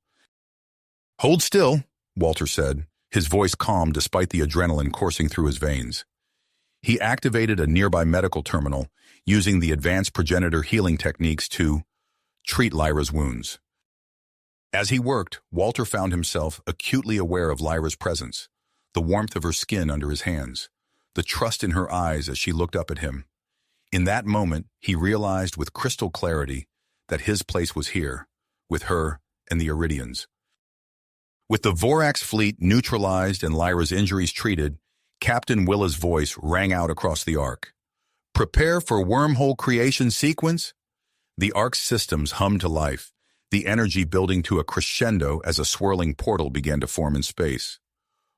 "Hold still," Walter said, his voice calm despite the adrenaline coursing through his veins. He activated a nearby medical terminal, using the advanced progenitor healing techniques to treat Lyra's wounds. As he worked, Walter found himself acutely aware of Lyra's presence, the warmth of her skin under his hands, the trust in her eyes as she looked up at him. In that moment, he realized with crystal clarity that his place was here, with her and the Iridians. With the Vorax fleet neutralized and Lyra's injuries treated, Captain Willa's voice rang out across the Ark. "Prepare for wormhole creation sequence?" The Ark's systems hummed to life, the energy building to a crescendo as a swirling portal began to form in space.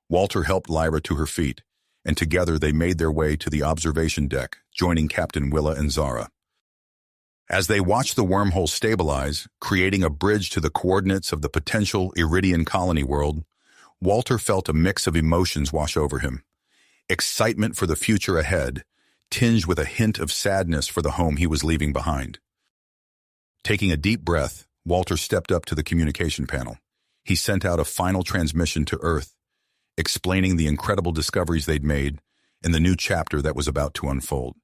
Walter helped Lyra to her feet, and together they made their way to the observation deck, joining Captain Willa and Zara. As they watched the wormhole stabilize, creating a bridge to the coordinates of the potential Iridian colony world, Walter felt a mix of emotions wash over him. Excitement for the future ahead, tinged with a hint of sadness for the home he was leaving behind. Taking a deep breath, Walter stepped up to the communication panel. He sent out a final transmission to Earth, explaining the incredible discoveries they'd made and the new chapter that was about to unfold.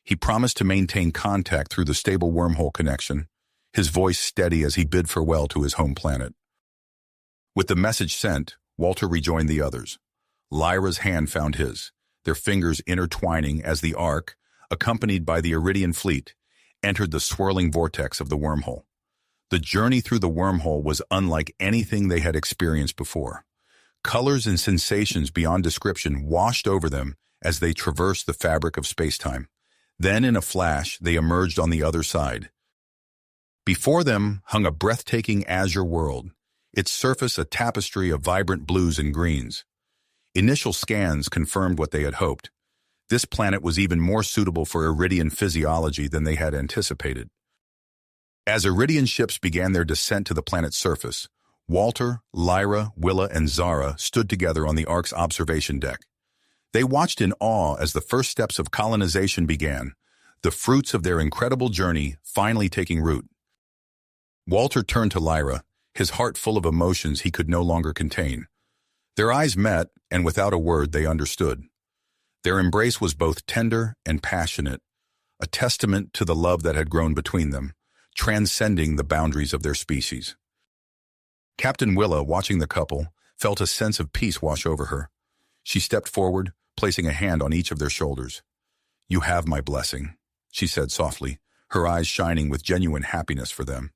He promised to maintain contact through the stable wormhole connection, his voice steady as he bid farewell to his home planet. With the message sent, Walter rejoined the others. Lyra's hand found his, their fingers intertwining as the Ark, accompanied by the Iridian fleet, entered the swirling vortex of the wormhole. The journey through the wormhole was unlike anything they had experienced before. Colors and sensations beyond description washed over them as they traversed the fabric of space-time. Then, in a flash, they emerged on the other side. Before them hung a breathtaking azure world, its surface a tapestry of vibrant blues and greens. Initial scans confirmed what they had hoped. This planet was even more suitable for Iridian physiology than they had anticipated. As Iridian ships began their descent to the planet's surface, Walter, Lyra, Willa, and Zara stood together on the Ark's observation deck. They watched in awe as the first steps of colonization began, the fruits of their incredible journey finally taking root. Walter turned to Lyra, his heart full of emotions he could no longer contain. Their eyes met, and without a word they understood. Their embrace was both tender and passionate, a testament to the love that had grown between them, transcending the boundaries of their species. Captain Willa, watching the couple, felt a sense of peace wash over her. She stepped forward, placing a hand on each of their shoulders. "You have my blessing," she said softly, her eyes shining with genuine happiness for them.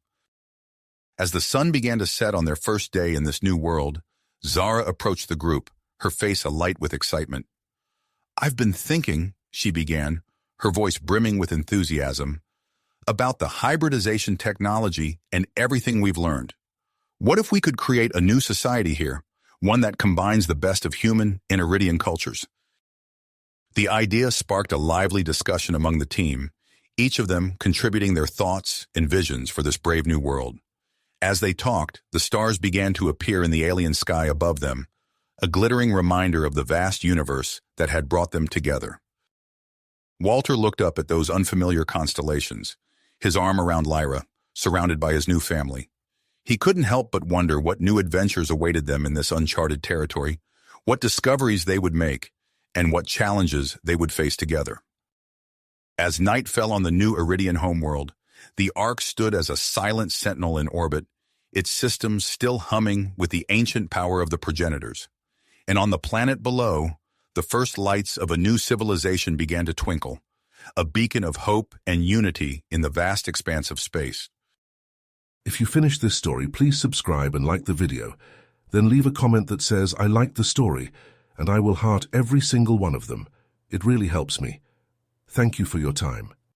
As the sun began to set on their first day in this new world, Zara approached the group, her face alight with excitement. "I've been thinking," she began, her voice brimming with enthusiasm, "about the hybridization technology and everything we've learned. What if we could create a new society here, one that combines the best of human and Iridian cultures?" The idea sparked a lively discussion among the team, each of them contributing their thoughts and visions for this brave new world. As they talked, the stars began to appear in the alien sky above them, a glittering reminder of the vast universe that had brought them together. Walter looked up at those unfamiliar constellations, his arm around Lyra, surrounded by his new family. He couldn't help but wonder what new adventures awaited them in this uncharted territory, what discoveries they would make, and what challenges they would face together. As night fell on the new Iridian homeworld, the Ark stood as a silent sentinel in orbit, its systems still humming with the ancient power of the progenitors. And on the planet below, the first lights of a new civilization began to twinkle, a beacon of hope and unity in the vast expanse of space. If you finished this story, please subscribe and like the video. Then leave a comment that says, "I liked the story," and I will heart every single one of them. It really helps me. Thank you for your time.